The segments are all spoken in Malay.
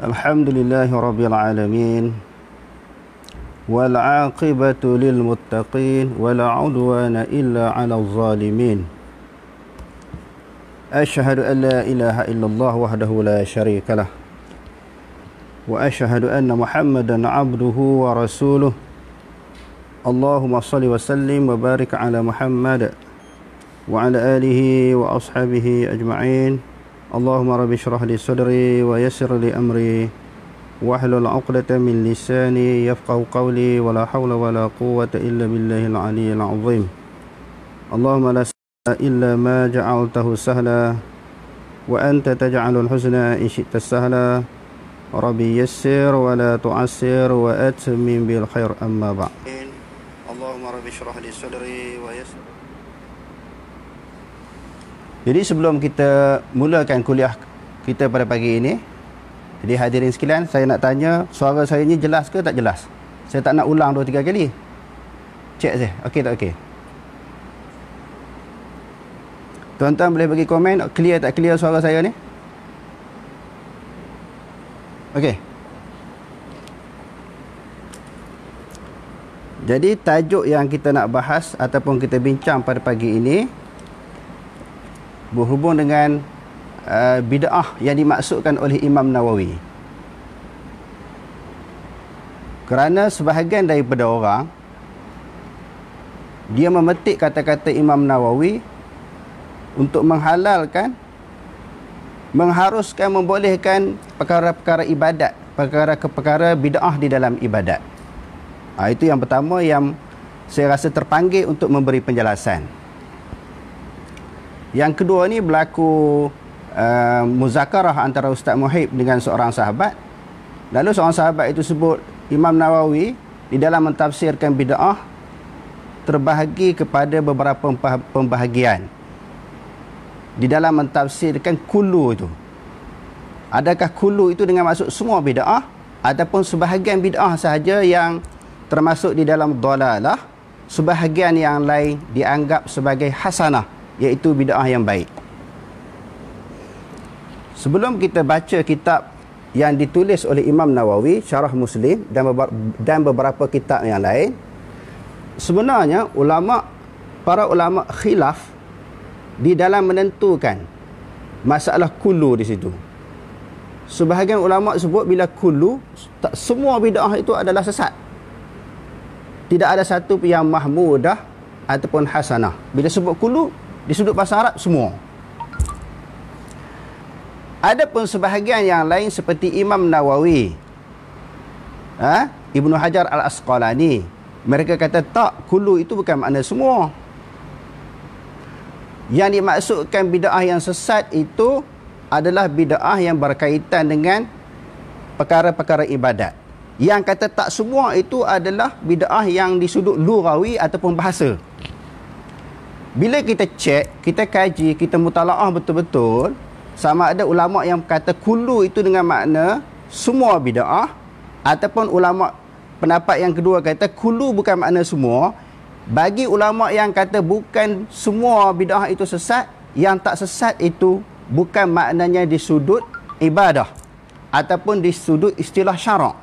Alhamdulillahi Rabbil Alamin, wal aqibatu lil muttaqin, wala udwana illa 'alal zalimin. Asyhadu an la ilaha illallah wahdahu la syarikalah, wa asyhadu anna Muhammadan 'abduhu wa rasuluh. Allahumma shalli wa sallim wa barik ala Muhammad wa ala alihi wa ashabihi ajma'in. Allahumma rabbi syrah li sadri wa yassir li amri wahlul 'uqdatam min lisani yafqahu qawli, wa la hawla wa la quwwata illa billahil 'aliyyil 'azim. Allahumma la sahla illa ma ja'altahu sahla wa anta taj'alul huzna in syi'ta sahla. Rabbi yassir wa la tu'assir wa atmim bil khair, amma ba'd. Allahumma rabbi syrah li sadri wa yassir. Jadi sebelum kita mulakan kuliah kita pada pagi ini, jadi hadirin sekalian, saya nak tanya, suara saya ni jelas ke tak jelas? Saya tak nak ulang 2-3 kali. Cek saya, okey tak okey? Tuan-tuan boleh bagi komen, clear tak clear suara saya ni? Okey. Jadi tajuk yang kita nak bahas ataupun kita bincang pada pagi ini berhubung dengan bid'ah yang dimaksudkan oleh Imam Nawawi. Kerana sebahagian daripada orang dia memetik kata-kata Imam Nawawi untuk menghalalkan, mengharuskan, membolehkan perkara-perkara ibadat, perkara-perkara bid'ah di dalam ibadat. Itu yang pertama yang saya rasa terpanggil untuk memberi penjelasan. Yang kedua ni berlaku muzakarah antara Ustaz Muhib dengan seorang sahabat. Lalu seorang sahabat itu sebut Imam Nawawi di dalam mentafsirkan bid'ah terbahagi kepada beberapa pembahagian. Di dalam mentafsirkan kullu itu, adakah kullu itu dengan maksud semua bid'ah ataupun sebahagian bid'ah sahaja yang termasuk di dalam dhalalah, sebahagian yang lain dianggap sebagai hasanah, iaitu bid'ah yang baik. Sebelum kita baca kitab yang ditulis oleh Imam Nawawi, Syarah Muslim dan beberapa kitab yang lain, sebenarnya para ulama khilaf di dalam menentukan masalah kullu di situ. Sebahagian ulama sebut bila kullu, tak semua bid'ah itu adalah sesat. Tidak ada satu yang mahmudah ataupun hasanah. Bila sebut kullu, di sudut bahasa Arab semua. Adapun sebahagian yang lain seperti Imam Nawawi, Ibnu Hajar Al-Asqalani, mereka kata tak, kullu itu bukan makna semua. Yang dimaksudkan bid'ah yang sesat itu adalah bid'ah yang berkaitan dengan perkara-perkara ibadat. Yang kata tak semua itu adalah bid'ah yang di sudut lughawi ataupun bahasa. Bila kita cek, kita kaji, kita mutalaah betul-betul, sama ada ulama yang kata kullu itu dengan makna semua bid'ah, ataupun ulama pendapat yang kedua kata kullu bukan makna semua. Bagi ulama yang kata bukan semua bid'ah itu sesat, yang tak sesat itu bukan maknanya di sudut ibadah ataupun di sudut istilah syarak.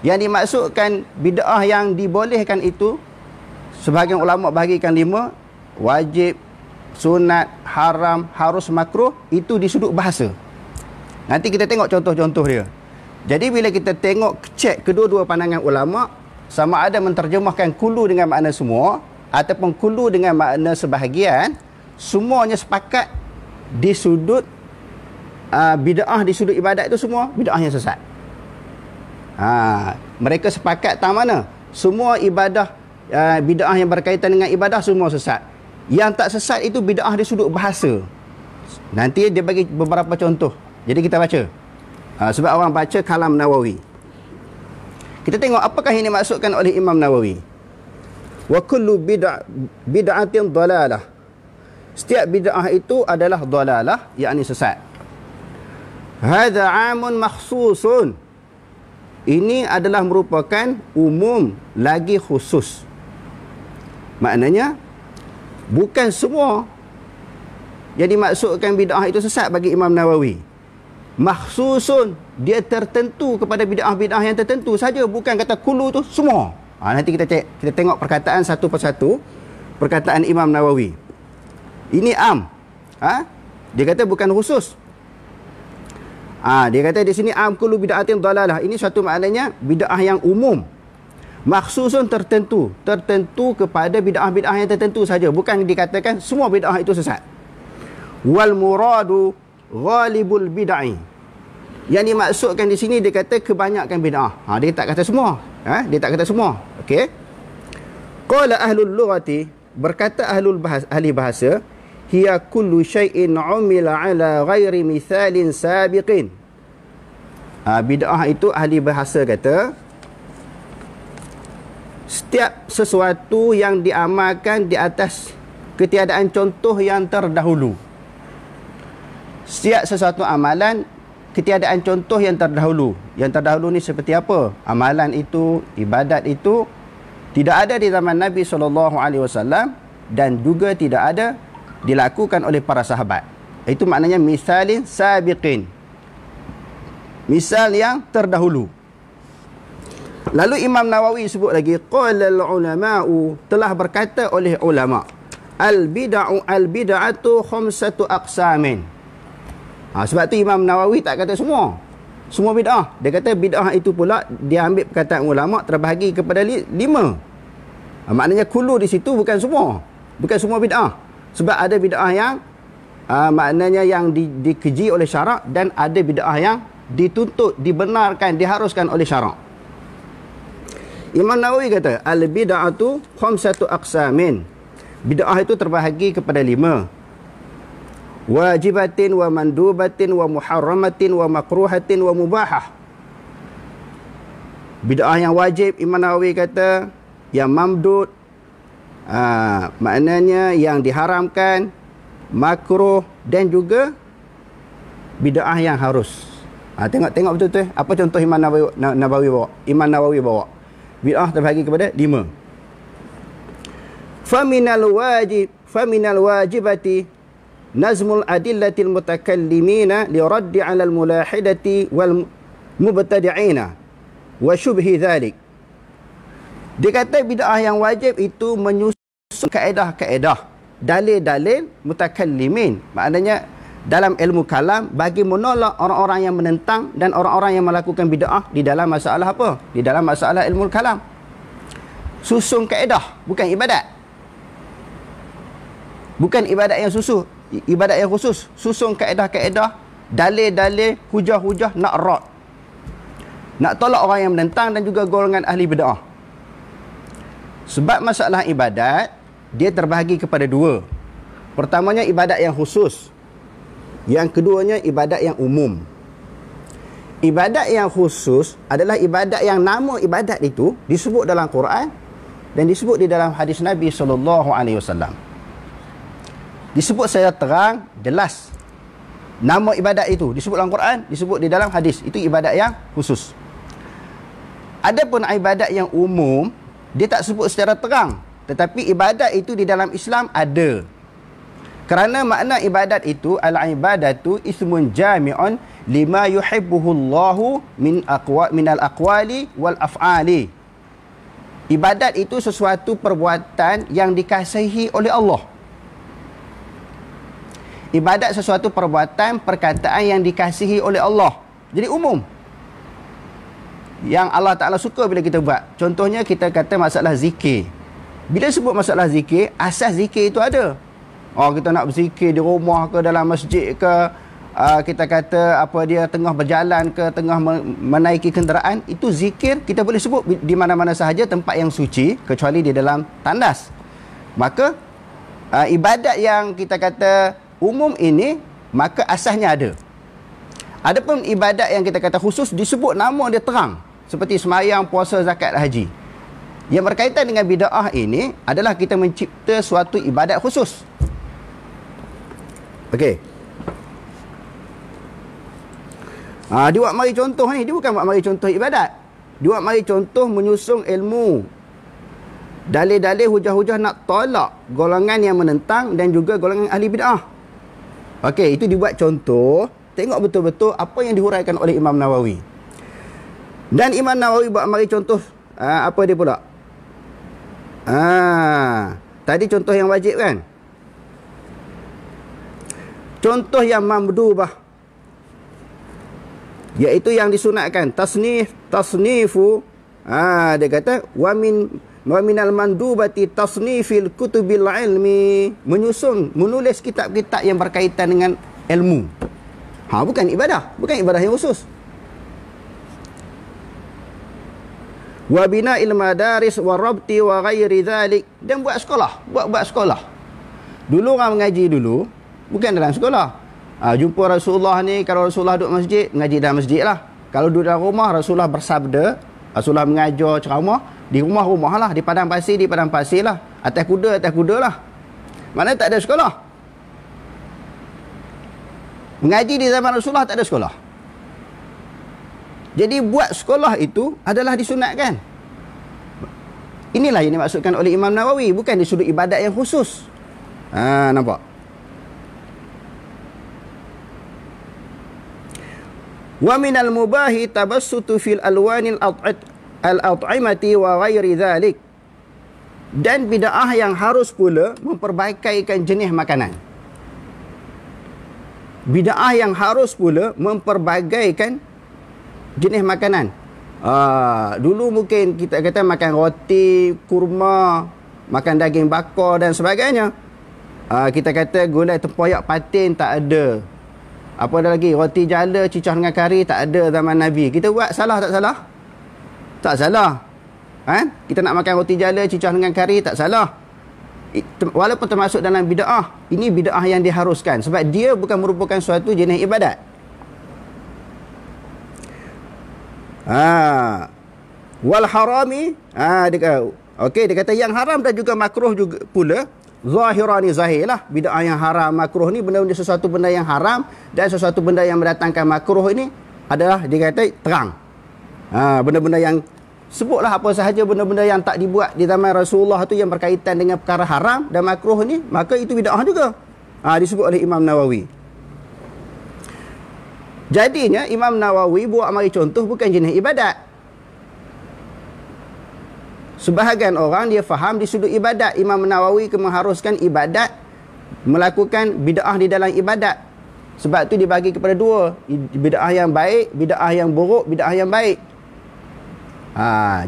Yang dimaksudkan bid'ah yang dibolehkan itu, sebahagian ulama bahagikan 5, wajib, sunat, haram, harus, makruh, itu di sudut bahasa. Nanti kita tengok contoh-contoh dia. Jadi bila kita tengok, cek kedua-dua pandangan ulama, sama ada menterjemahkan kullu dengan makna semua ataupun kullu dengan makna sebahagian, semuanya sepakat di sudut bid'ah, di sudut ibadat itu semua bid'ah yang sesat. Mereka sepakat tang mana? Semua ibadah, bid'ah yang berkaitan dengan ibadah semua sesat. Yang tak sesat itu bid'ah di sudut bahasa. Nanti dia bagi beberapa contoh. Jadi kita baca. Sebab orang baca kalam Nawawi. Kita tengok apakah yang dimaksudkan oleh Imam Nawawi. Wa kullu bid'atin dalalah. Setiap bid'ah itu adalah dalalah, yakni sesat. Hadza 'amun makhsusun. Ini adalah merupakan umum lagi khusus. Maknanya bukan semua yang dimaksudkan bid'ah itu sesat bagi Imam Nawawi. Makhsusun, dia tertentu kepada bid'ah-bid'ah yang tertentu saja, bukan kata kullu tu semua. Nanti kita tengok perkataan satu persatu, perkataan Imam Nawawi. Ini am. Dia kata bukan khusus. Dia kata di sini am kullu bid'atin dalalah. Ini suatu maknanya bid'ah yang umum. Makhsusun tertentu kepada bid'ah-bid'ah yang tertentu saja, bukan dikatakan semua bid'ah itu sesat. Wal muradu ghalibul bid'ah. Yang dimaksudkan di sini dia kata kebanyakan bid'ah. Dia tak kata semua. Dia tak kata semua. Okey. Qala ahlul lughati, berkata ahli bahasa, hiya kullu syai'in 'umila 'ala ghairi mithalin sabiqin. Bid'ah itu ahli bahasa kata setiap sesuatu yang diamalkan di atas ketiadaan contoh yang terdahulu. Setiap sesuatu amalan ketiadaan contoh yang terdahulu. Yang terdahulu ni seperti apa? Amalan itu, ibadat itu tidak ada di zaman Nabi SAW dan juga tidak ada dilakukan oleh para sahabat. Itu maknanya misalin sabiqin. Misal yang terdahulu. Lalu Imam Nawawi sebut lagi, qala al-ulama'u, telah berkata oleh ulama, al-bid'atu khamsatu aqsamin. Sebab tu Imam Nawawi tak kata semua bid'ah. Dia kata bid'ah itu pula dia ambil perkataan ulama terbahagi kepada 5. Maknanya kullu di situ bukan semua bid'ah. Sebab ada bid'ah yang maknanya yang dikeji oleh syarak, dan ada bid'ah yang dituntut, dibenarkan, diharuskan oleh syarak. Imam Nawawi kata al-bid'atu khamsatu aqsamin. Bid'ah itu terbahagi kepada 5. Wajibatin wa mandubatin wa muharramatin wa makruhatin wa mubahah. Bid'ah yang wajib Imam Nawawi kata, yang mamdud, maknanya yang diharamkan, makruh, dan juga bid'ah yang harus. Tengok betul-betul apa contoh Imam Nawawi bawa. Bid'ah terbahagi kepada 5. Faminal wajibati nazmul adillatil mutakallimina li raddi 'alal mulahidati wal mubtadi'ina wa syubhi dhalik. Dia kata bid'ah yang wajib itu menyusun kaedah-kaedah, dalil-dalil mutakallimin, maknanya dalam ilmu kalam, bagi menolak orang-orang yang menentang dan orang-orang yang melakukan bid'ah di dalam masalah apa? Di dalam masalah ilmu kalam. Susun kaedah, bukan ibadat. Bukan ibadat yang ibadat yang khusus. Susun kaedah-kaedah, dalil-dalil, hujah-hujah, nak rad, nak tolak orang yang menentang dan juga golongan ahli bid'ah. Sebab masalah ibadat dia terbahagi kepada 2. Pertamanya ibadat yang khusus, yang keduanya ibadat yang umum. Ibadat yang khusus adalah ibadat yang nama ibadat itu disebut dalam Quran dan disebut di dalam hadis Nabi SAW. Disebut secara terang, jelas. Nama ibadat itu disebut dalam Quran, disebut di dalam hadis. Itu ibadat yang khusus. Adapun ibadat yang umum, dia tak sebut secara terang, tetapi ibadat itu di dalam Islam ada. Kerana makna ibadat itu, al-ibadatu ismun jami'un lima yuhibbuhu Allahu minal aqwali wal af'ali. Ibadat itu sesuatu perbuatan yang dikasihi oleh Allah. Ibadat sesuatu perbuatan, perkataan yang dikasihi oleh Allah. Jadi umum. Yang Allah Ta'ala suka bila kita buat. Contohnya kita kata masalah zikir. Bila sebut masalah zikir, asas zikir itu ada. Kita nak berzikir di rumah ke, dalam masjid ke, kita kata apa dia tengah berjalan ke, tengah menaiki kenderaan, itu zikir kita boleh sebut di mana-mana sahaja tempat yang suci, kecuali di dalam tandas. Maka ibadat yang kita kata umum ini, maka asasnya ada. Adapun ibadat yang kita kata khusus disebut nama dia terang, seperti semayang, puasa, zakat, haji. Yang berkaitan dengan bid'ah ini adalah kita mencipta suatu ibadat khusus. Okey. Dia buat mari contoh ni, dia bukan buat mari contoh ibadat. Dia buat mari contoh menyusung ilmu. Dalil-dalil hujah-hujah nak tolak golongan yang menentang dan juga golongan ahli bid'ah. Okey, itu dibuat contoh. Tengok betul-betul apa yang dihuraikan oleh Imam Nawawi. Dan Imam Nawawi buat mari contoh apa dia pula? Tadi contoh yang wajib kan? Contoh yang mamdubah, iaitu yang disunatkan. Tasnifu. Dia kata wa minal mandubati tasnifil kutubil ilmi, menulis kitab-kitab yang berkaitan dengan ilmu. Bukan ibadah yang khusus. Wa bina'il madaris wa rabti wa ghairi dhalik, dan buat sekolah, buat sekolah. Dulu orang mengaji dulu bukan dalam sekolah. Jumpa Rasulullah ni, kalau Rasulullah duduk masjid, mengaji dalam masjid lah. Kalau duduk dalam rumah, Rasulullah bersabda, Rasulullah mengajar ceramah, di rumah-rumah lah, di padang pasir lah, atas kuda lah. Mana tak ada sekolah. Mengaji di zaman Rasulullah tak ada sekolah. Jadi buat sekolah itu adalah disunatkan. Inilah yang dimaksudkan oleh Imam Nawawi, bukan di sudut ibadat yang khusus. Nampak? Wa minal mubahi tabassutu fil alwanil al-at'imati wa ghairi dhalik. Dan bid'ah yang harus pula memperbaikikan jenis makanan. Bid'ah yang harus pula memperbagaikan jenis makanan. Dulu mungkin kita kata makan roti, kurma, makan daging bakar dan sebagainya. Kita kata gulai tempoyak patin tak ada. Apa ada lagi? Roti jala, cicah dengan kari tak ada zaman Nabi. Kita buat salah tak salah? Tak salah. Kita nak makan roti jala, cicah dengan kari tak salah. Walaupun termasuk dalam bid'ah, ini bid'ah yang diharuskan sebab dia bukan merupakan suatu jenis ibadat. Wal harami, dia kata yang haram dan juga makruh juga pula, zahirani zahir lah. Bid'ah yang haram, makruh ni benda-benda, sesuatu benda yang haram dan sesuatu benda yang mendatangkan makruh ini adalah dia kata terang. Benda-benda yang, sebutlah apa sahaja benda-benda yang tak dibuat di zaman Rasulullah tu yang berkaitan dengan perkara haram dan makruh ni, maka itu bid'ah juga. Disebut oleh Imam Nawawi. Jadinya Imam Nawawi buat mari contoh bukan jenis ibadat. Sebahagian orang dia faham di sudut ibadat. Imam Nawawi mengharuskan ibadat, melakukan bid'ah di dalam ibadat. Sebab tu dibagi kepada dua, bid'ah yang baik, bid'ah yang buruk, bid'ah yang baik.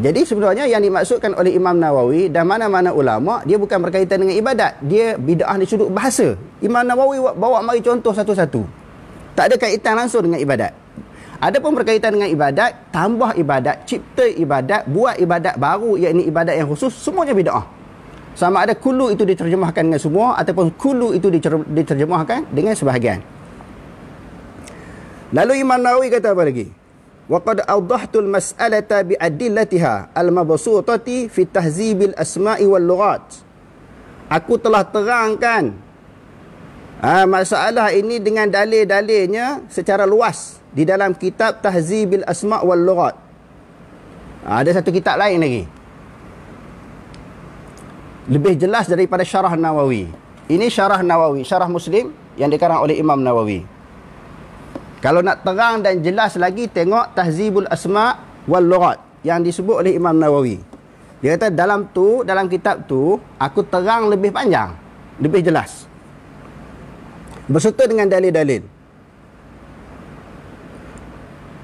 Jadi sebenarnya yang dimaksudkan oleh Imam Nawawi dan mana-mana ulama, dia bukan berkaitan dengan ibadat, dia bid'ah di sudut bahasa. Imam Nawawi bawa mari contoh satu-satu, tak ada kaitan langsung dengan ibadat. Ada pun berkaitan dengan ibadat, tambah ibadat, cipta ibadat, buat ibadat baru, iaitu ibadat yang khusus, semuanya bid'ah. Sama ada kullu itu diterjemahkan dengan semua ataupun kullu itu diterjemahkan dengan sebahagian. Lalu Imam Nawawi kata apa lagi? وَقَدْ أَوْضَحْتُ الْمَسْأَلَةَ بِأَدِلَّتِهَا الْمَبْسُوطَةِ فِي تَهْذِيبِ الْأَسْمَاءِ وَاللُّغَاتِ. Aku telah terangkan masalah ini dengan dalil-dalilnya secara luas di dalam kitab Tahzibil Asma' wal Lughat. Ada satu kitab lain lagi, lebih jelas daripada Syarah Nawawi. Ini Syarah Nawawi, Syarah Muslim yang dikarang oleh Imam Nawawi. Kalau nak terang dan jelas lagi, tengok Tahzibul Asma' wal Lughat yang disebut oleh Imam Nawawi. Dia kata dalam kitab tu aku terang lebih panjang, lebih jelas, berserta dengan dalil-dalil.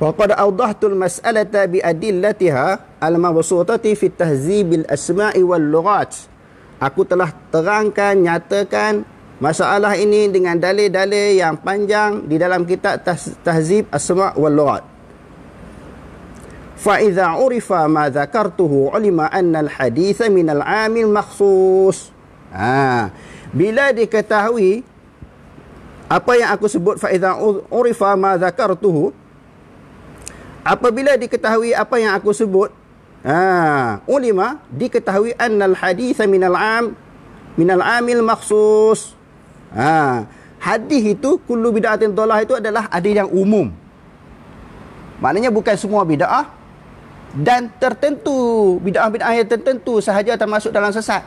Wa qad awdahtul mas'alata bi adillatiha al-mabsutati fi tahzibil asma'i wal lughat. Aku telah terangkan, nyatakan masalah ini dengan dalil-dalil yang panjang di dalam kitab Tahzib Asma' wal Lughat. Fa idza urifa ma dzakartuhu ulima anna al-hadits min al-'amil makhsus. Bila diketahui Apa yang aku sebut, fa idza urifa ma dzakartuhu, apabila diketahui apa yang aku sebut, ulima, diketahui annal hadits minal amil makhsus. Hadis itu kullu bid'atin dhalah itu adalah hadis yang umum. Maknanya bukan semua bid'ah, dan tertentu bid'ah-bid'ah yang tertentu sahaja termasuk dalam sesat.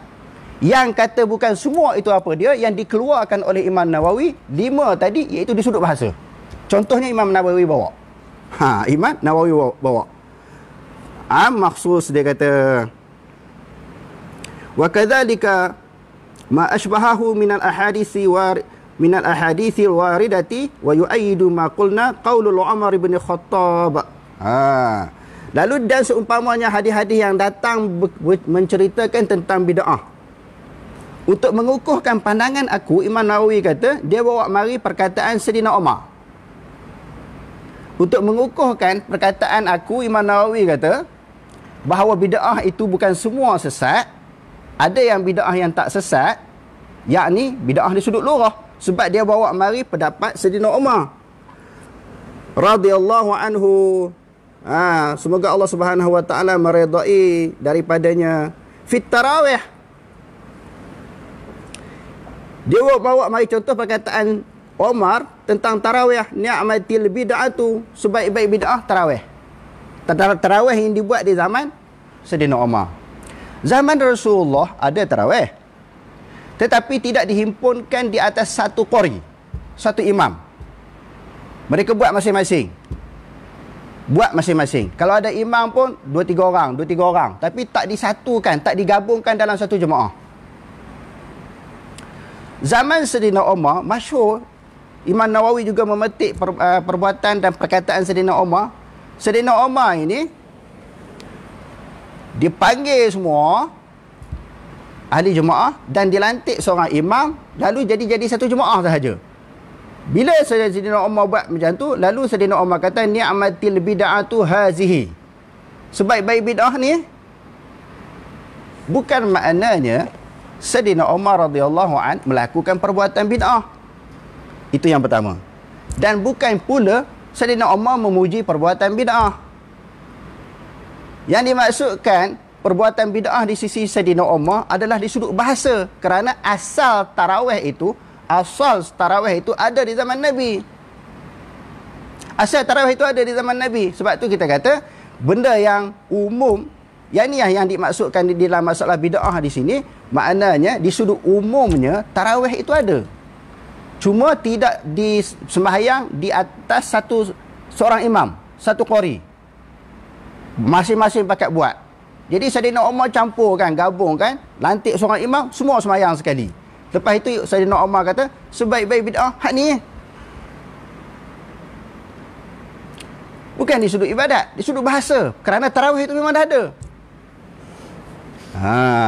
Yang kata bukan semua itu apa dia? Yang dikeluarkan oleh Imam Nawawi 5 tadi, iaitu di sudut bahasa. Contohnya Imam Nawawi bawa. Imam Nawawi bawa. Makhsus dia kata. Wa kadzalika ma ashbahahu minal ahadithi waridati wa yu'ayyidu ma qulna qaulul Umar bin Khattab. Lalu dan seumpamanya hadis-hadis yang datang menceritakan tentang bid'ah. Untuk mengukuhkan pandangan aku, Imam Nawawi kata, dia bawa mari perkataan Sayyidina Umar. Untuk mengukuhkan perkataan aku, Imam Nawawi kata, bahawa bid'ah itu bukan semua sesat. Ada yang bid'ah yang tak sesat, yakni bid'ah di sudut lurah. Sebab dia bawa mari pendapat Sayyidina Umar radhiyallahu anhu. Semoga Allah Subhanahu wa taala meredai daripadanya. Fit tarawih, dia bawa mari contoh perkataan Umar tentang tarawih, ni'matil bid'atu, sebaik-baik bid'ah tarawih. Tarawih yang dibuat di zaman Sayyidina Umar. Zaman Rasulullah ada tarawih, tetapi tidak dihimpunkan di atas satu qari, satu imam. Mereka buat masing-masing. Kalau ada imam pun 2-3 orang, tapi tak disatukan, tak digabungkan dalam satu jemaah. Zaman Sayyidina Umar masyhur, Imam Nawawi juga memetik perbuatan dan perkataan Sayyidina Umar. Sayyidina Umar ini dipanggil semua ahli jemaah dan dilantik seorang imam, lalu jadi satu jemaah sahaja. Bila Sayyidina Umar buat macam tu, lalu Sayyidina Umar kata, ni'matil bid'atu hazihi, sebaik-baik bid'ah ni. Bukan maknanya Sayyidina Umar radhiyallahu an melakukan perbuatan bid'ah. Itu yang pertama. Dan bukan pula Sayyidina Umar memuji perbuatan bid'ah. Yang dimaksudkan perbuatan bid'ah di sisi Sayyidina Umar adalah di sudut bahasa, kerana asal tarawih itu ada di zaman Nabi. Asal tarawih itu ada di zaman Nabi. Sebab tu kita kata benda yang umum, yang dimaksudkan di dalam masalah bid'ah di sini, maknanya di sudut umumnya tarawih itu ada. Cuma tidak disembahyang di atas seorang imam, satu qari. Masing-masing pakat buat. Jadi Sayyidina Umar campurkan, gabungkan, lantik seorang imam, semua sembahyang sekali. Lepas itu Sayyidina Umar kata, sebaik-baik bid'ah hak ni. Bukan di sudut ibadat, di sudut bahasa. Kerana tarawih itu memang dah ada.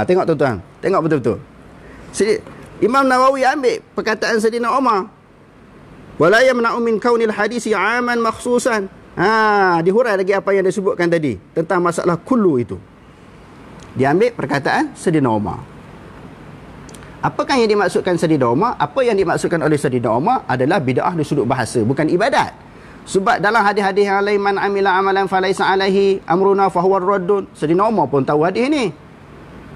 Tengok tuan-tuan, tengok betul-betul. Imam Nawawi ambil perkataan Sayyidina Umar. Wala yamna'u min kaunil hadisi 'aman makhsusan. Dihurai lagi apa yang disebutkan tadi tentang masalah kullu itu. Dia ambil perkataan Sayyidina Umar. Apakah yang dimaksudkan Sayyidina Umar? Apa yang dimaksudkan oleh Sayyidina Umar adalah bid'ah di sudut bahasa, bukan ibadat. Sebab dalam hadis-hadis yang lain, man amila amalan falaisa alaihi amruna fahuwa raddun. Sayyidina Umar pun tahu hadis ini.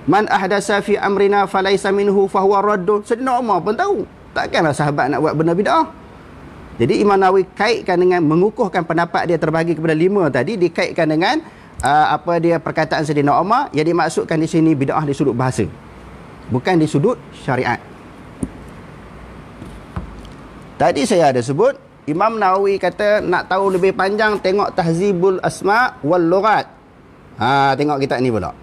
Man ahdasa fi amrina falaisa minhu fahuwa raddun. Sayyidina Umar pun tahu. Takkanlah sahabat nak buat benda bid'ah. Jadi Imam Nawawi kaitkan dengan mengukuhkan pendapat dia terbagi kepada 5 tadi, dikaitkan dengan perkataan Sayyidina Umar. Yang dimaksudkan di sini bid'ah di sudut bahasa, bukan di sudut syariat. Tadi saya ada sebut Imam Nawawi kata nak tahu lebih panjang, tengok Tahzibul Asma' wal Lughat. Tengok kitab ni pula.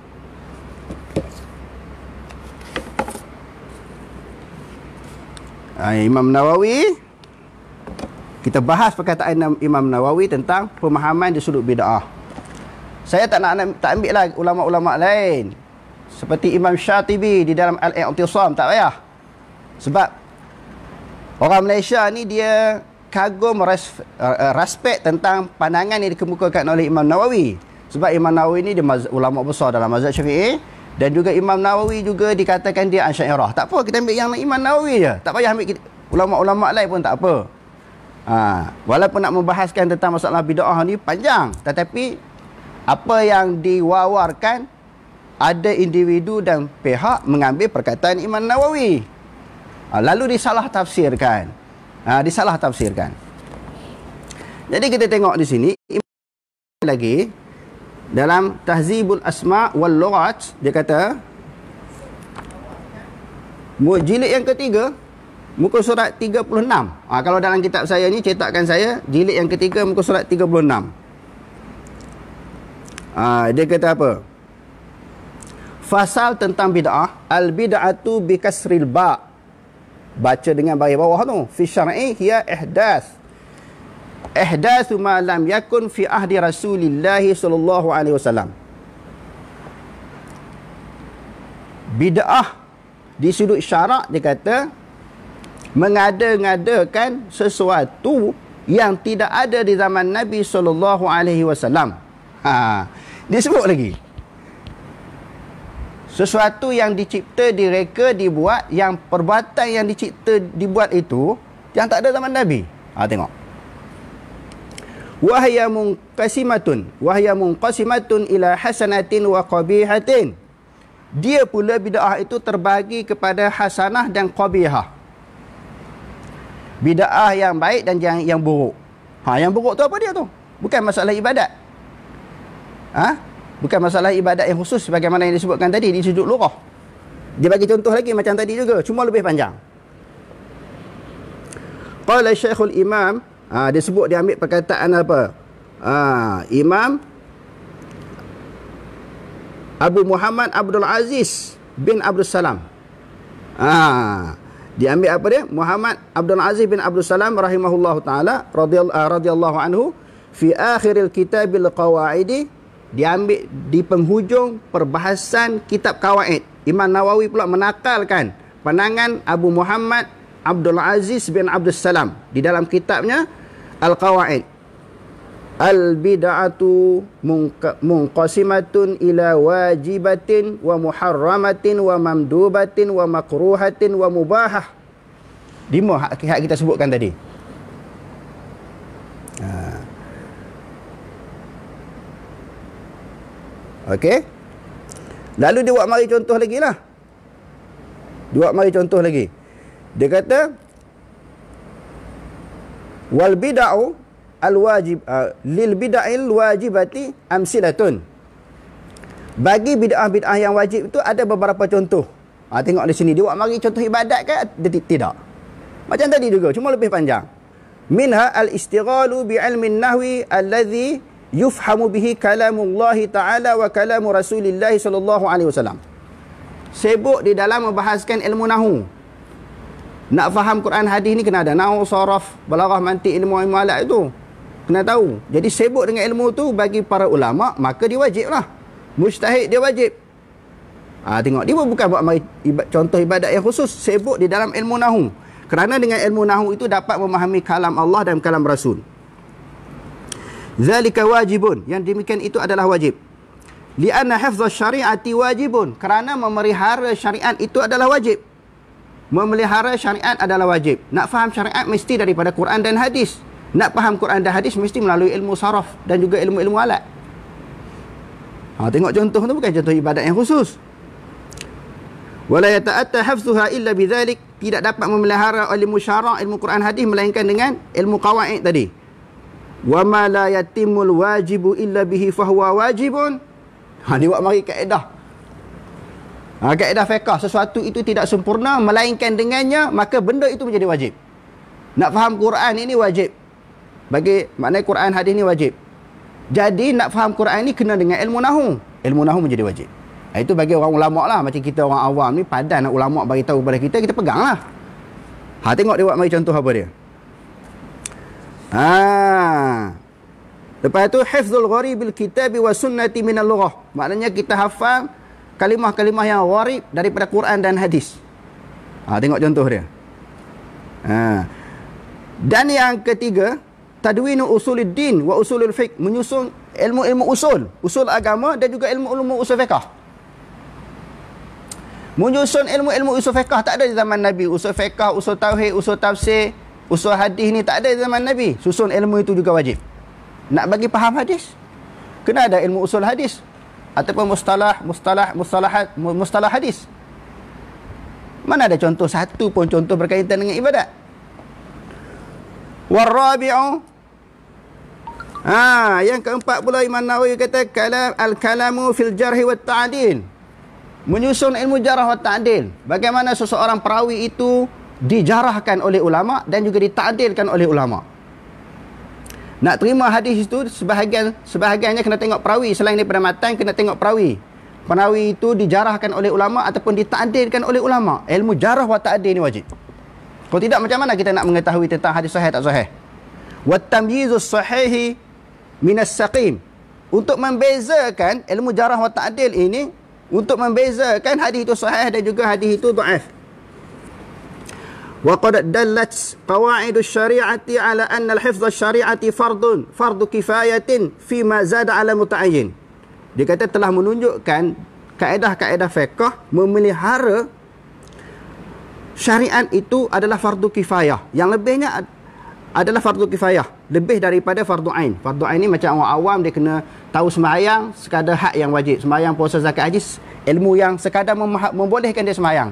Imam Nawawi, kita bahas perkataan Imam Nawawi tentang pemahaman di sudut bid'ah. Saya tak ambil lah ulama-ulama lain seperti Imam Syatibi di dalam Al-I'tisam, tak payah. Sebab orang Malaysia ni dia kagum respect tentang pandangan yang dikemukakan oleh Imam Nawawi. Sebab Imam Nawawi ni dia ulama besar dalam mazhab Syafi'i, dan juga Imam Nawawi juga dikatakan dia Asy'ariyah. Tak apa, kita ambil yang Imam Nawawi je. Tak payah ambil Ulama-ulama lain pun tak apa. Walaupun nak membahaskan tentang masalah bid'ah ni panjang, tetapi apa yang diwawarkan, ada individu dan pihak mengambil perkataan Imam Nawawi, lalu disalah tafsirkan. Jadi kita tengok di sini lagi dalam Tahzibul Asma' wal Lughat, dia kata jilid yang ketiga, muka surat 36. Kalau dalam kitab saya ni, cetakan saya, jilid yang ketiga, muka surat 36. Dia kata apa? Fasal tentang bid'ah. Al-bid'atu bi kasril ba'. Baca dengan baris bawah tu. Fi syar'i hiya ihdath. Ihdathu ma lam yakun fi ahdi Rasulillah sallallahu alaihi wasallam. Bid'ah di sudut syarak, dia kata mengada-ngadakan sesuatu yang tidak ada di zaman Nabi sallallahu alaihi wasallam. Dia sebut lagi sesuatu yang dicipta, direka, dibuat, yang perbuatan yang dicipta, dibuat itu yang tak ada zaman Nabi. Tengok. Wahya munqasimatun ila hasanatin wa qabihatin. Dia pula bid'ah itu terbagi kepada hasanah dan qabihah. Bid'ah yang baik dan yang buruk. Yang buruk tu apa dia tu? Bukan masalah ibadat. Bukan masalah ibadat yang khusus sebagaimana yang disebutkan tadi di sudut lughah. Dia bagi contoh lagi macam tadi juga, cuma lebih panjang. Qala Syekhul Imam, dia sebut, dia ambil perkataan apa? Imam Abu Muhammad Abdul Aziz bin Abdul Salam. Dia ambil apa dia? Muhammad Abdul Aziz bin Abdul Salam rahimahullahu taala radhiyallahu anhu fi akhiril kitabil qawaidi. Dia ambil di penghujung perbahasan kitab Qawaid. Imam Nawawi pula menakalkan pandangan Abu Muhammad Abdul Aziz bin Abdul Salam di dalam kitabnya Al-Qawaid. Al-bid'atu munqasimatun ila wajibatin wa muharramatin wa mamdubatin wa makruhatin wa mubahah. 5 hak kita sebutkan tadi. Okey. Lalu dia buat mari contoh lagi lah. Dia kata wal bid'u al wajib lil bid'il wajibati amsilatun. Bagi bid'ah-bid'ah yang wajib itu ada beberapa contoh. Tengok di sini dia buat mari contoh ibadat ke? Tidak. Macam tadi juga, cuma lebih panjang. Minha al istighalu bi ilmin nahwi alladhi yufhamu bihi kalamullahi ta'ala wa kalamu Rasulillah sallallahu alaihi wasallam. Sibuk di dalam membahaskan ilmu nahu. Nak faham Quran hadis ni kena ada nahu, saraf, balaghah, mantiq, ilmu alat itu. Kena tahu. Jadi sibuk dengan ilmu tu bagi para ulama, maka dia wajib lah. Mujtahid dia wajib. Tengok, dia bukan buat contoh ibadat yang khusus. Sibuk di dalam ilmu nahu. Kerana dengan ilmu nahu itu dapat memahami kalam Allah dan kalam Rasul. Zalika wajibun, yang demikian itu adalah wajib. Lianna hifdhas syari'ati wajibun, kerana memelihara syariat itu adalah wajib. Memelihara syariat adalah wajib. Nak faham syariat mesti daripada Quran dan hadis. Nak faham Quran dan hadis mesti melalui ilmu saraf dan juga ilmu-ilmu alat. Tengok contoh tu bukan contoh ibadat yang khusus. Wala yata'atta hifdhuha illa bidzalik, tidak dapat memelihara ilmu syara', ilmu Quran hadis melainkan dengan ilmu qawaid tadi. Wa ma la yatimul wajibu illa bihi fahuwa wajibun. Dia buat mari kaedah. Kaedah fiqh, sesuatu itu tidak sempurna melainkan dengannya, maka benda itu menjadi wajib. Nak faham Quran ini wajib. Bagi maknanya Quran hadis ini wajib. Jadi nak faham Quran ini kena dengan ilmu nahu. Ilmu nahu menjadi wajib. Itu bagi orang ulama lah. Macam kita orang awam ni, padan nak ulama bagi tahu kepada kita, kita pegang lah. Tengok dia buat mari contoh apa dia. Lepas tu hifzul gharibil kitabi wa sunnati minal lughah. Maknanya kita hafal kalimah-kalimah yang gharib daripada Quran dan hadis. Tengok contoh dia. Dan yang ketiga, tadwinu usuluddin wa usulul fiqh, menyusun ilmu-ilmu usul agama dan juga ilmu-ilmu usul fiqh. Menyusun ilmu-ilmu usul fiqh tak ada di zaman Nabi. Usul fiqh, usul tauhid, usul tafsir, usul hadis ni tak ada di zaman Nabi. Susun ilmu itu juga wajib. Nak bagi faham hadis, kena ada ilmu usul hadis ataupun mustalah hadis. Mana ada contoh satu pun contoh berkaitan dengan ibadat. Warabi'u, yang keempat pula Imam Nawawi kata al-kalamu fil jarhi wat ta'dil. Menyusun ilmu jarah wa ta'dil. Bagaimana seseorang perawi itu dijarahkan oleh ulama dan juga dita'dilkan oleh ulama. Nak terima hadis itu sebahagiannya kena tengok perawi. Selain daripada matan, kena tengok perawi. Perawi itu dijarahkan oleh ulama ataupun dita'dilkan oleh ulama. Ilmu jarah wa ta'dil ni wajib. Kalau tidak, macam mana kita nak mengetahui tentang hadis sahih tak sahih? Wa tamyizus sahihi minas saqim. Untuk membezakan ilmu jarah wa ta'dil ini, untuk membezakan hadis itu sahih dan juga hadis itu dhaif. Wa qad dallat qawaid asy-syari'ati ala anna al-hifdz asy-syari'ati fardu kifayatin fi ma zada 'ala muta'ayyin. Dia kata telah menunjukkan kaedah-kaedah fiqh memelihara syariat itu adalah fardu kifayah. Yang lebihnya adalah fardu kifayah, lebih daripada fardu ain. Fardu ain ni macam orang awam, dia kena tahu sembahyang sekadar hak yang wajib, sembahyang, puasa, zakat, haji, ilmu yang sekadar membolehkan dia sembahyang.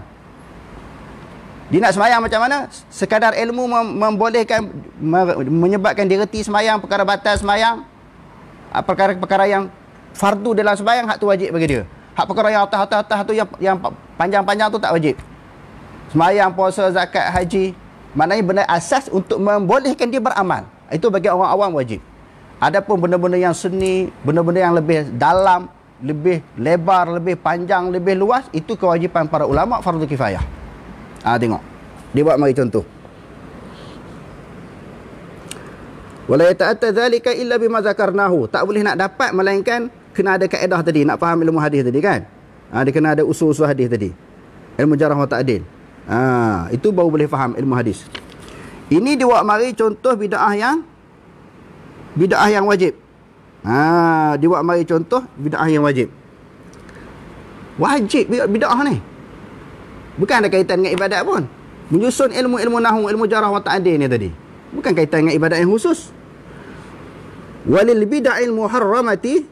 Dia nak sembahyang macam mana? Sekadar ilmu membolehkan, menyebabkan dia reti sembahyang, perkara batal sembahyang, perkara-perkara yang fardu dalam sembahyang, hak tu wajib bagi dia. Hak perkara yang atas-atas tu, yang panjang-panjang tu tak wajib. Sembahyang, puasa, zakat, haji, maknanya benda asas untuk membolehkan dia beramal. Itu bagi orang awam wajib. Adapun benda-benda yang seni, benda-benda yang lebih dalam, lebih lebar, lebih panjang, lebih luas, itu kewajipan para ulama, fardu kifayah. Tengok. Dia buat mari contoh. Wala yata'atta dhalika illa bima zakarnahu. Tak boleh nak dapat melainkan kena ada kaedah tadi, nak faham ilmu hadis tadi kan. Dia kena ada usul-usul hadis tadi. Ilmu jarah wa ta'dil. Itu baru boleh faham ilmu hadis. Ini dia buat mari contoh bid'ah yang wajib. Dia buat mari contoh bid'ah yang wajib. Wajib bid'ah ni. Bukan ada kaitan dengan ibadat pun. Menyusun ilmu-ilmu nahwu, ilmu jarah wa ta'dil ni tadi, bukan kaitan dengan ibadat yang khusus. Walil bid'ahil muharramati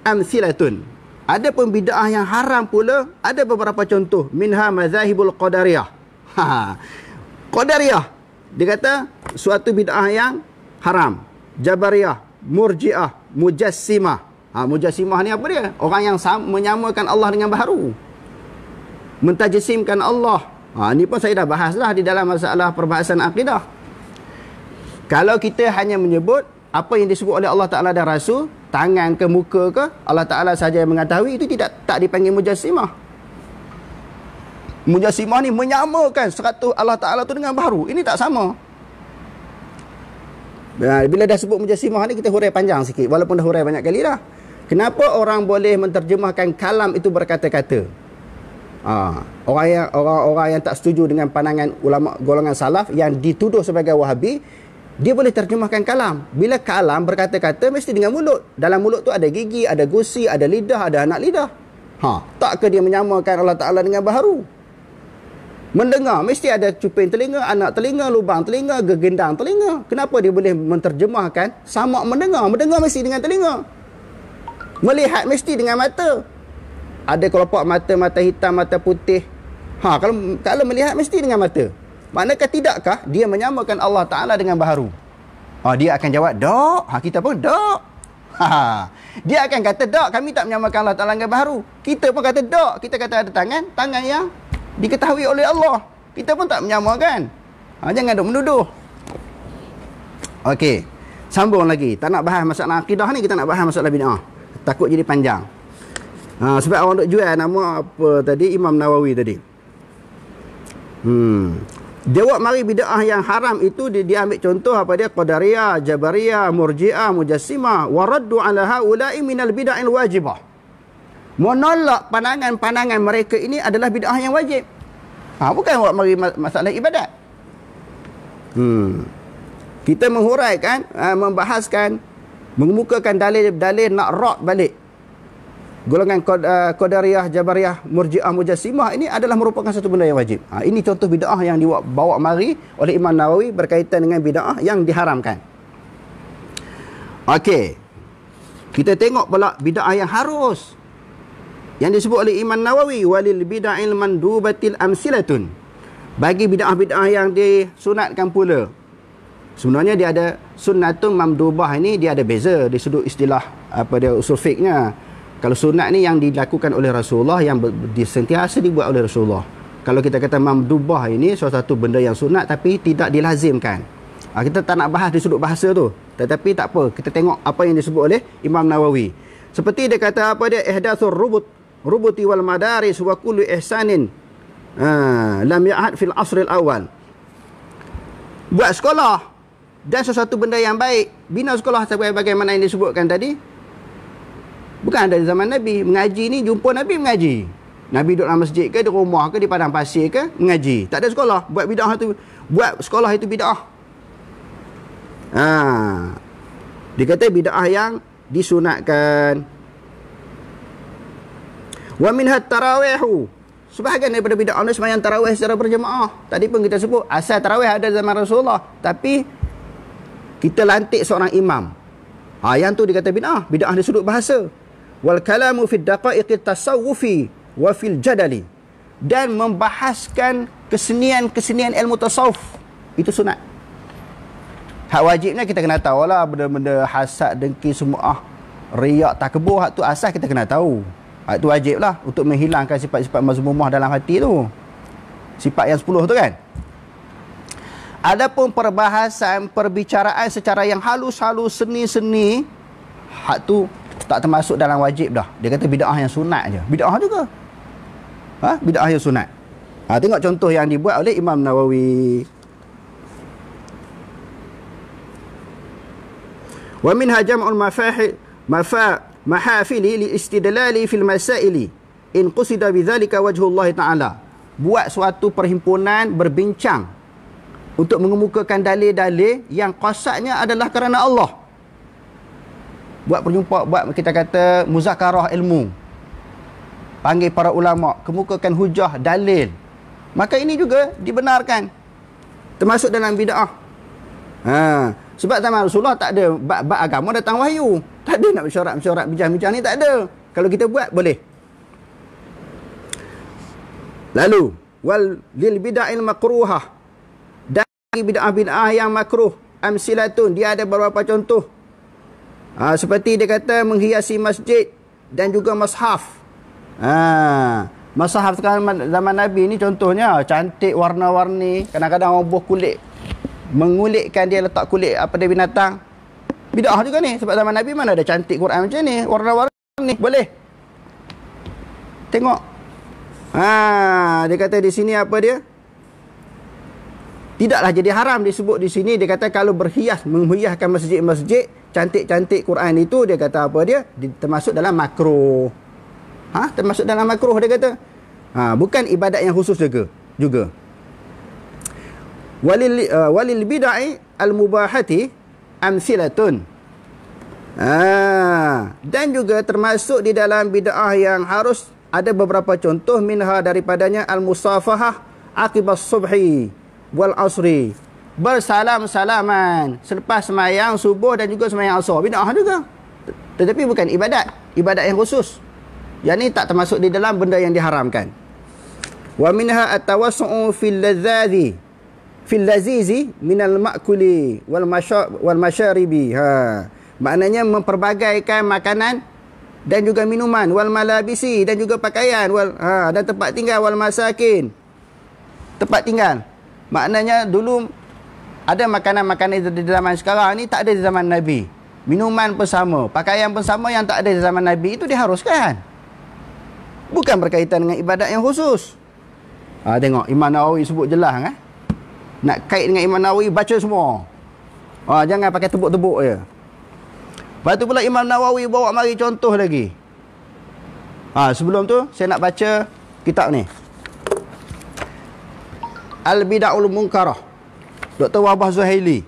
amthilatun. Ada pun bid'ah yang haram pula, ada beberapa contoh. Minha mazahibul qadariyah. Qadariyah, dia kata suatu bid'ah yang haram. Jabariyah, murji'ah, mujassimah. Mujassimah ni apa dia? Orang yang menyamakan Allah dengan baharu, mentajsimkan Allah. Ni pun saya dah bahas dah di dalam masalah perbahasan akidah. Kalau kita hanya menyebut apa yang disebut oleh Allah Ta'ala dan Rasul, tangan ke muka ke, Allah Ta'ala saja yang mengetahui, itu tak dipanggil mujassimah. Mujassimah ni menyamakan 100 Allah Ta'ala tu dengan baharu. Ini tak sama. Bila dah sebut mujassimah ni, kita hurai panjang sikit, walaupun dah hurai banyak kali dah. Kenapa orang boleh menterjemahkan kalam itu berkata-kata? Orang yang tak setuju dengan pandangan ulama golongan salaf yang dituduh sebagai Wahabi, dia boleh terjemahkan kalam. Bila kalam berkata-kata, mesti dengan mulut. Dalam mulut tu ada gigi, ada gusi, ada lidah, ada anak lidah. Tak ke dia menyamakan Allah Ta'ala dengan baharu? Mendengar, mesti ada cuping telinga, anak telinga, lubang telinga, gegendang telinga. Kenapa dia boleh menterjemahkan sama mendengar? Mendengar mesti dengan telinga. Melihat mesti dengan mata. Ada kelopak mata, mata hitam, mata putih. Kalau melihat mesti dengan mata. Manakah tidakkah dia menyamakan Allah Ta'ala dengan baharu? Dia akan jawab, tak. Kita pun, tak. Dia akan kata, tak, kami tak menyamakan Allah Ta'ala dengan baharu. Kita pun kata, tak. Kita kata ada tangan yang diketahui oleh Allah. Kita pun tak menyamakan. Jangan duk menuduh. Okey, sambung lagi. Tak nak bahas masalah akidah ni, kita nak bahas masalah bid'ah. Takut jadi panjang. Sebab orang duk jual nama apa tadi, Imam Nawawi tadi. Dia buat mari bid'ah yang haram itu, dia ambil contoh apa dia? Qadariyah, Jabariyah, Murji'ah, Mujassimah. Waraddu ala haula'i minal bid'ahil wajibah. Menolak pandangan-pandangan mereka ini adalah bid'ah yang wajib. Bukan buat mari masalah ibadat. Kita menghuraikan, membahaskan, mengemukakan dalil-dalil nak rak balik. golongan Qadariyah, Jabariyah, Murji'ah, Mujassimah, ini adalah merupakan satu benda yang wajib. Ini contoh bid'ah yang dibawa mari oleh Imam Nawawi berkaitan dengan bid'ah yang diharamkan. Okey. Kita tengok pula bid'ah yang harus. Yang disebut oleh Imam Nawawi, walil bid'ahil mandubatil amsilatun. Bagi bid'ah-bid'ah yang disunatkan pula. Sebenarnya dia ada sunnatun mamdubah, ini dia ada beza di sudut istilah apa dia usul fiqhnya. Kalau sunat ni yang dilakukan oleh Rasulullah, yang sentiasa dibuat oleh Rasulullah. Kalau kita kata mamdubah ini suatu satu benda yang sunat tapi tidak dilazimkan. Kita tak nak bahas di sudut bahasa tu. Tetapi tak apa, kita tengok apa yang disebut oleh Imam Nawawi. Seperti dia kata apa dia, ihdatsur rubuti wal madaris wa kullu ihsanin lam ya'ad fil asril awal. Buat sekolah dan sesuatu benda yang baik, bina sekolah bagaimana yang disebutkan tadi, bukan dari zaman Nabi. Mengaji ni jumpa Nabi mengaji. Nabi duduk dalam masjid ke, di rumah ke, di padang pasir ke, mengaji. Tak ada sekolah. Buat bid'ah tu, buat sekolah itu bid'ah. Dia kata bid'ah yang disunatkan. Wa minhat tarawihu. Sebahagian daripada bid'ah ni sembahyang tarawih secara berjemaah. Tadi pun kita sebut asal tarawih ada zaman Rasulullah, tapi kita lantik seorang imam. Yang tu dikata bid'ah. Bid'ah di sudut bahasa. Wal kalamu fid daqaiqit tasawufi wa fil jadali. Dan membahaskan kesenian-kesenian ilmu tasawuf. Itu sunat. Hak wajibnya kita kena tahu lah. Benda-benda hasad, dengki, semua riak, takabur. Hak tu asas kita kena tahu. Hak tu wajib lah untuk menghilangkan sifat-sifat mazmumah dalam hati tu. Sifat yang 10 tu kan. Adapun perbahasan, perbicaraan secara yang halus-halus, seni-seni, hak tu tak termasuk dalam wajib dah. Dia kata bid'ah yang sunat je. Bid'ah juga. Bid'ah yang sunat. Tengok contoh yang dibuat oleh Imam Nawawi. Wa minha jam'ul mahafili li istidlali fil masaili in qusida bidzalika wajhullah ta'ala. Buat suatu perhimpunan berbincang untuk mengemukakan dalil-dalil yang qasadnya adalah kerana Allah. Buat kita kata muzakarah ilmu. Panggil para ulama, kemukakan hujah, dalil. Maka ini juga dibenarkan. Termasuk dalam bid'ah. Sebab zaman Rasulullah tak ada bab agama datang wahyu. Tak ada nak mesyuarat, bincang-bincang ni tak ada. Kalau kita buat boleh. Lalu wal lil bid'ahil makruhah. Bid'ah-bid'ah yang makruh, amsilatun, dia ada beberapa contoh. Seperti dia kata menghiasi masjid dan juga mushaf. Mushaf sekarang zaman Nabi ni contohnya cantik, warna-warni, kadang-kadang orang buah kulit, mengulitkan dia, letak kulit apa dia binatang. Bid'ah juga ni, sebab zaman Nabi mana ada cantik Quran macam ni, warna-warni, boleh. Tengok. Dia kata di sini apa dia? Tidaklah jadi haram disebut di sini. Dia kata kalau menghiaskan masjid-masjid, cantik-cantik Quran itu, dia kata apa dia? Termasuk dalam makruh. Termasuk dalam makruh dia kata. Bukan ibadat yang khusus juga. Walil bid'ai al-mubahati amsilatun. Dan juga termasuk di dalam bid'ah yang harus ada beberapa contoh, minha daripadanya al-musafahah aqibas subhi wal asri, bersalam-salaman selepas sembahyang subuh dan juga sembahyang asar. Bid'ah juga, tetapi bukan ibadat yang khusus. Yang ni tak termasuk di dalam benda yang diharamkan. Wa minha at-tawassu'u fil lazizi minal ma'kuli wal masyaribi. Maknanya memperbagaikan makanan dan juga minuman, wal malabisi, dan juga pakaian, dan tempat tinggal, wal masakin, tempat tinggal. Maknanya dulu ada makanan-makanan di zaman sekarang ni tak ada di zaman Nabi. Minuman pun sama, pakaian pun sama yang tak ada di zaman Nabi, itu diharuskan. Bukan berkaitan dengan ibadat yang khusus. Tengok Imam Nawawi sebut jelas Nak kait dengan Imam Nawawi, baca semua. Jangan pakai tebuk-tebuk je. Lepas tu pula Imam Nawawi bawa mari contoh lagi. Sebelum tu saya nak baca kitab ni, Al-Bid'ahul Munkarah, Dr. Wahbah Zuhaili.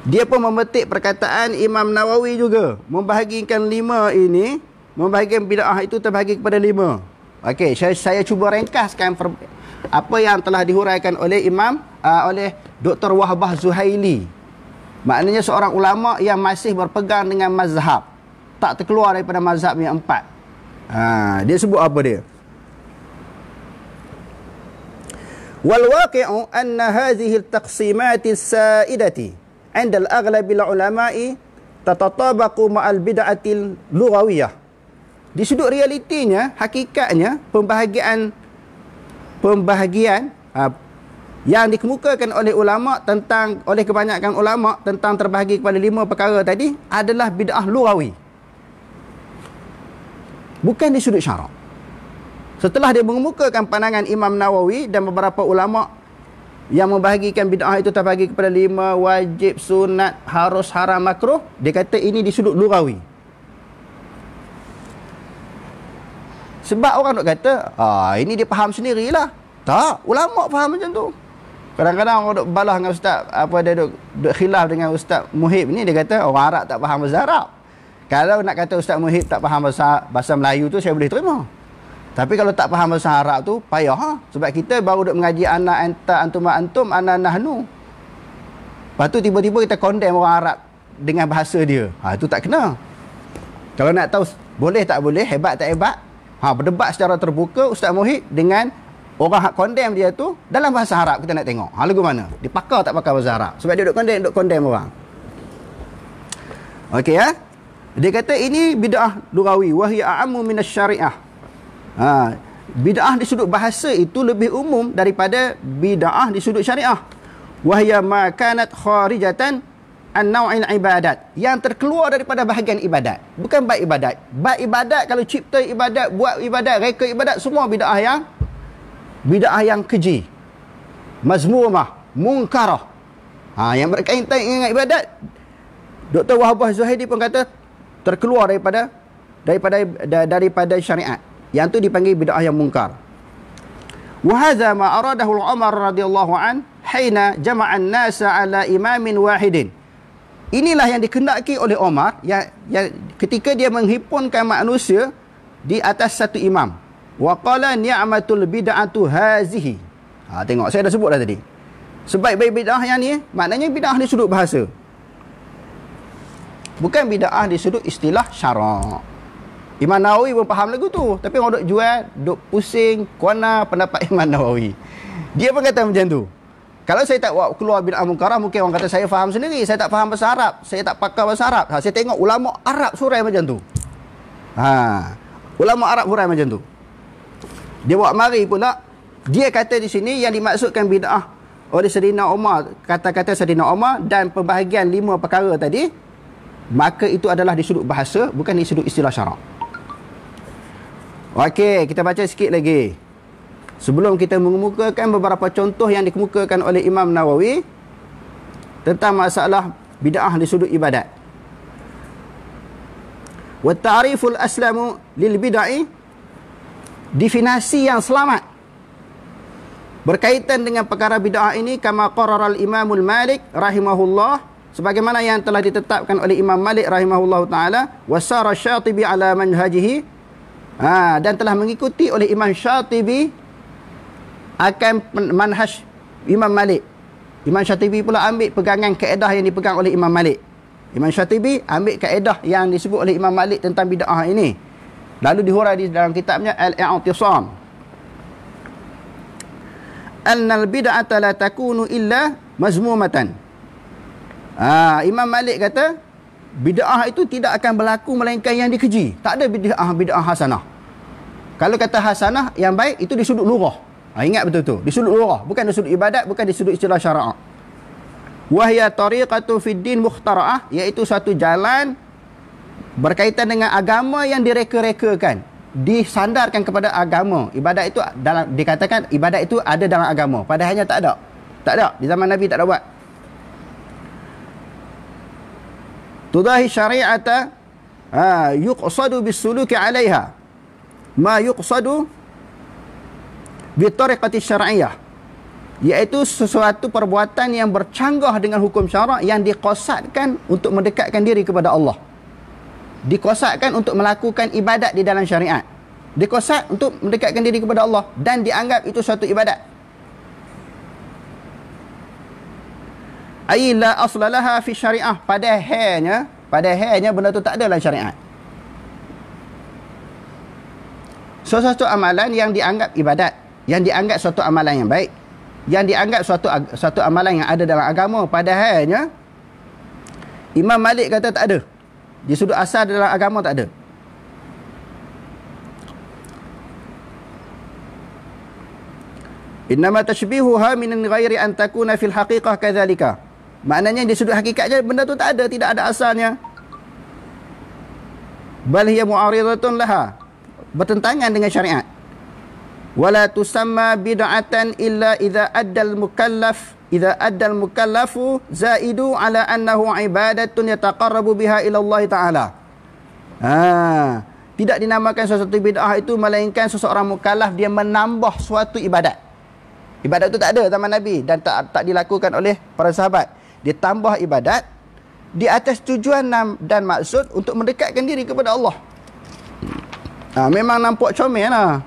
Dia pun memetik perkataan Imam Nawawi juga, membahagikan 5 ini membahagikan bid'ah itu terbahagi kepada 5. Okey, saya cuba ringkaskan apa yang telah dihuraikan oleh oleh Dr. Wahbah Zuhaili. Maknanya seorang ulama yang masih berpegang dengan mazhab, tak terkeluar daripada mazhab yang 4. Dia sebut apa dia? Wal waqi'u anna hadhihi al-taqsimat as-sa'idati 'inda al-aghlab al-ulama'i tatatabaqu ma'al bid'atil lughawiyah. Di sudut realitinya, hakikatnya pembahagian yang dikemukakan oleh oleh kebanyakan ulama tentang terbahagi kepada 5 perkara tadi adalah bid'ah lughawi, bukan di sudut syarak. Setelah dia mengemukakan pandangan Imam Nawawi dan beberapa ulama yang membahagikan bid'ah itu terbahagi kepada 5, wajib, sunat, harus, haram, makruh, dia kata ini di sudut lughawi. Sebab orang duk kata, ini dia faham sendirilah. Tak, ulama faham macam tu. Kadang-kadang orang duk balah dengan ustaz, dia duk khilaf dengan Ustaz Muhib ni, dia kata orang Arab tak faham bahasa Arab. Kalau nak kata Ustaz Muhib tak faham bahasa Melayu tu, saya boleh terima. Tapi kalau tak faham bahasa Arab tu, payah. Sebab kita baru duk mengaji ana anta antum antum ana nahnu. Lepas tu tiba-tiba kita condemn orang Arab dengan bahasa dia. Itu tak kena. Kalau nak tahu boleh tak boleh, hebat tak hebat, berdebat secara terbuka Ustaz Muhib dengan orang hak condemn dia tu dalam bahasa Arab, kita nak tengok lagu mana dia pakar tak pakar bahasa Arab. Sebab dia duk condemn orang. Okey ya. Dia kata ini bid'ah lughawi wa hiya a'ammu minasy syariah. Bid'ah di sudut bahasa itu lebih umum daripada bid'ah di sudut syariah. Wa hiya ma kanat kharijatan an naw'il ibadat, yang terkeluar daripada bahagian ibadat, bukan bab ibadat. Bab ibadat, kalau cipta ibadat, buat ibadat, reka ibadat, semua bid'ah yang keji, mazmumah, munkarah. Yang berkaitan dengan ibadat, Dr. Wahbah Zuhaili pun kata terkeluar daripada syariat. Yang tu dipanggil bid'ah yang munkar. Wa hadza ma aradahu Umar radhiyallahu an hina jama'a an-nasa ala imamin wahidin. Inilah yang dikehendaki oleh Umar yang ketika dia menghimpunkan manusia di atas satu imam. Wa qala ni'matul bid'atu hazihi. Tengok, saya dah sebut dah tadi. Sebaik-baik bid'ah yang ni, maknanya bid'ah di sudut bahasa, bukan bid'ah di sudut istilah syarak. Imam Nawawi pun faham lagu tu, tapi orang duk jual, duk pusing kuana pendapat Imam Nawawi. Dia pun kata macam tu. Kalau saya tak buat keluar bid'ah munkarah, mungkin orang kata saya faham sendiri, saya tak faham bahasa Arab, saya tak pakar bahasa Arab. Saya tengok ulama Arab surai macam tu. Ulama Arab surai macam tu. Dia buat mari pula, dia kata di sini yang dimaksudkan bid'ah oleh Sayyidina Umar, kata-kata Sayyidina Umar dan pembahagian 5 perkara tadi, maka itu adalah di sudut bahasa, bukan di sudut istilah syarak. Okey, kita baca sikit lagi sebelum kita mengemukakan beberapa contoh yang dikemukakan oleh Imam Nawawi tentang masalah bid'ah di sudut ibadat. Wa ta'riful aslamu lil bid'ah, definisi yang selamat berkaitan dengan perkara bid'ah ini, kama qarara al-Imamul Malik rahimahullah, sebagaimana yang telah ditetapkan oleh Imam Malik rahimahullah taala, wasara Syatibi ala manhajihi, dan telah mengikuti oleh Imam Syatibi akan manhaj Imam Malik. Imam Syatibi pula ambil pegangan kaedah yang dipegang oleh Imam Malik. Imam Syatibi ambil kaedah yang disebut oleh Imam Malik tentang bid'ah ini, lalu dihurai di dalam kitabnya Al-I'tisam. Annal bid'ata la takunu illa mazmumatan. Imam Malik kata bid'ah itu tidak akan berlaku melainkan yang dikeji. Tak ada bid'ah hasanah. Kalau kata hasanah yang baik, itu di sudut lughah. Ingat betul tu, di sudut lughah, bukan di sudut ibadat, bukan di sudut istilah syariah. Wahya tariqatu fid din mukhtara'ah, iaitu satu jalan berkaitan dengan agama yang direka-rekakan, disandarkan kepada agama. Ibadat itu dikatakan ibadat itu ada dalam agama, padahalnya tak ada. Tak ada, di zaman Nabi tak ada buat. Tudahi syari'ata yuqsadu bisuluki 'alaiha ma yuqsadu bi tariqati syar'iyyah, iaitu sesuatu perbuatan yang bercanggah dengan hukum syarak yang diqasadkan untuk mendekatkan diri kepada Allah. dikosakkan untuk melakukan ibadat di dalam syariat. Dikosak untuk mendekatkan diri kepada Allah dan dianggap itu suatu ibadat. Ai la aslalaha fi syariah, padahalnya benda tu tak ada dalam syariat. So, suatu amalan yang dianggap ibadat, yang dianggap suatu amalan yang baik, yang dianggap suatu amalan yang ada dalam agama, padahalnya Imam Malik kata tak ada. Di sudut asal dalam agama tak ada. Innama tashbihuha min ghairi an takuna fil haqiqah kadzalika. Maknanya di sudut hakikatnya benda tu tak ada, tidak ada asalnya. Bal hiya mu'aridatun laha, bertentangan dengan syariat. Wala tusamma bid'atan illa idza adda al-mukallafu zaidu ala annahu ibadatun yataqarrabu biha ila Allah Ta'ala. Tidak dinamakan sesuatu bid'ah itu melainkan seseorang mukallaf dia menambah suatu ibadat. Ibadat itu tak ada zaman Nabi dan tak dilakukan oleh para sahabat. Dia tambah ibadat di atas tujuan dan maksud untuk mendekatkan diri kepada Allah. Memang nampak comel lah.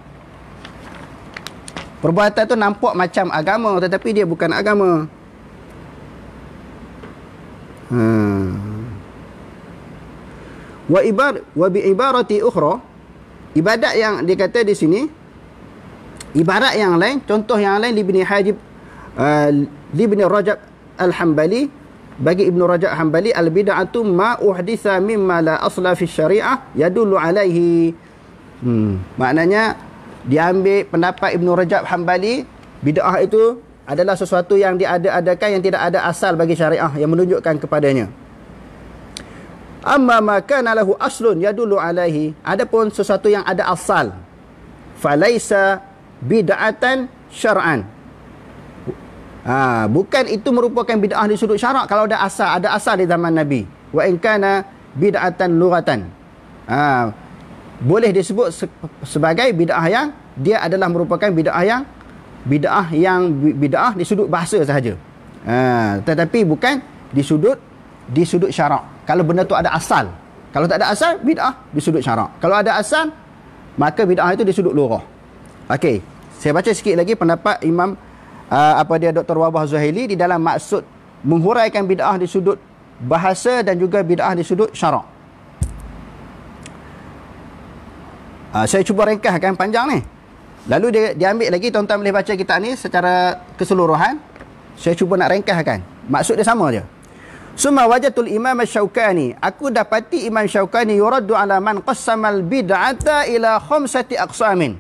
Perbuatan tu nampak macam agama tetapi dia bukan agama. Wa bi ibarati ukhra, ibadat yang dikata di sini, ibarat yang lain, contoh yang lain Ibn Hajib Ibn Rajab Al-Hambali, bagi Ibn Rajab Hambali, al-bid'atu ma uhditha mimma la asla fi syariah yadullu alaihi. Maknanya diambil pendapat Ibn Rajab Hambali, bid'ah itu adalah sesuatu yang diada-adakan yang tidak ada asal bagi syariah yang menunjukkan kepadanya. Amma ma kana lahu aslun yadullu alaihi, adapun sesuatu yang ada asal, falaisa bid'atan syar'an. Bukan itu merupakan bid'ah di sudut syarak kalau ada asal di zaman Nabi. Wa in kana bid'atan lughatan. Boleh disebut sebagai bid'ah yang dia adalah merupakan bid'ah di sudut bahasa sahaja. Tetapi bukan di sudut syarak. Kalau benda tu ada asal. Kalau tak ada asal, bid'ah di sudut syarak. Kalau ada asal, maka bid'ah itu di sudut lughah. Okey, saya baca sikit lagi pendapat Imam Dr. Wahbah Zuhaili di dalam maksud menghuraikan bid'ah di sudut bahasa dan juga bid'ah di sudut syarak. Saya cuba ringkaskan panjang ni. Lalu dia ambil lagi, tuan-tuan boleh baca kitab ni secara keseluruhan. Saya cuba nak ringkaskan. Maksud dia sama je. Summa wajatul Imam Syaukani, aku dapati Imam Syaukani yuraddu ala man qassamal bid'ata ila khamsati aqsamin.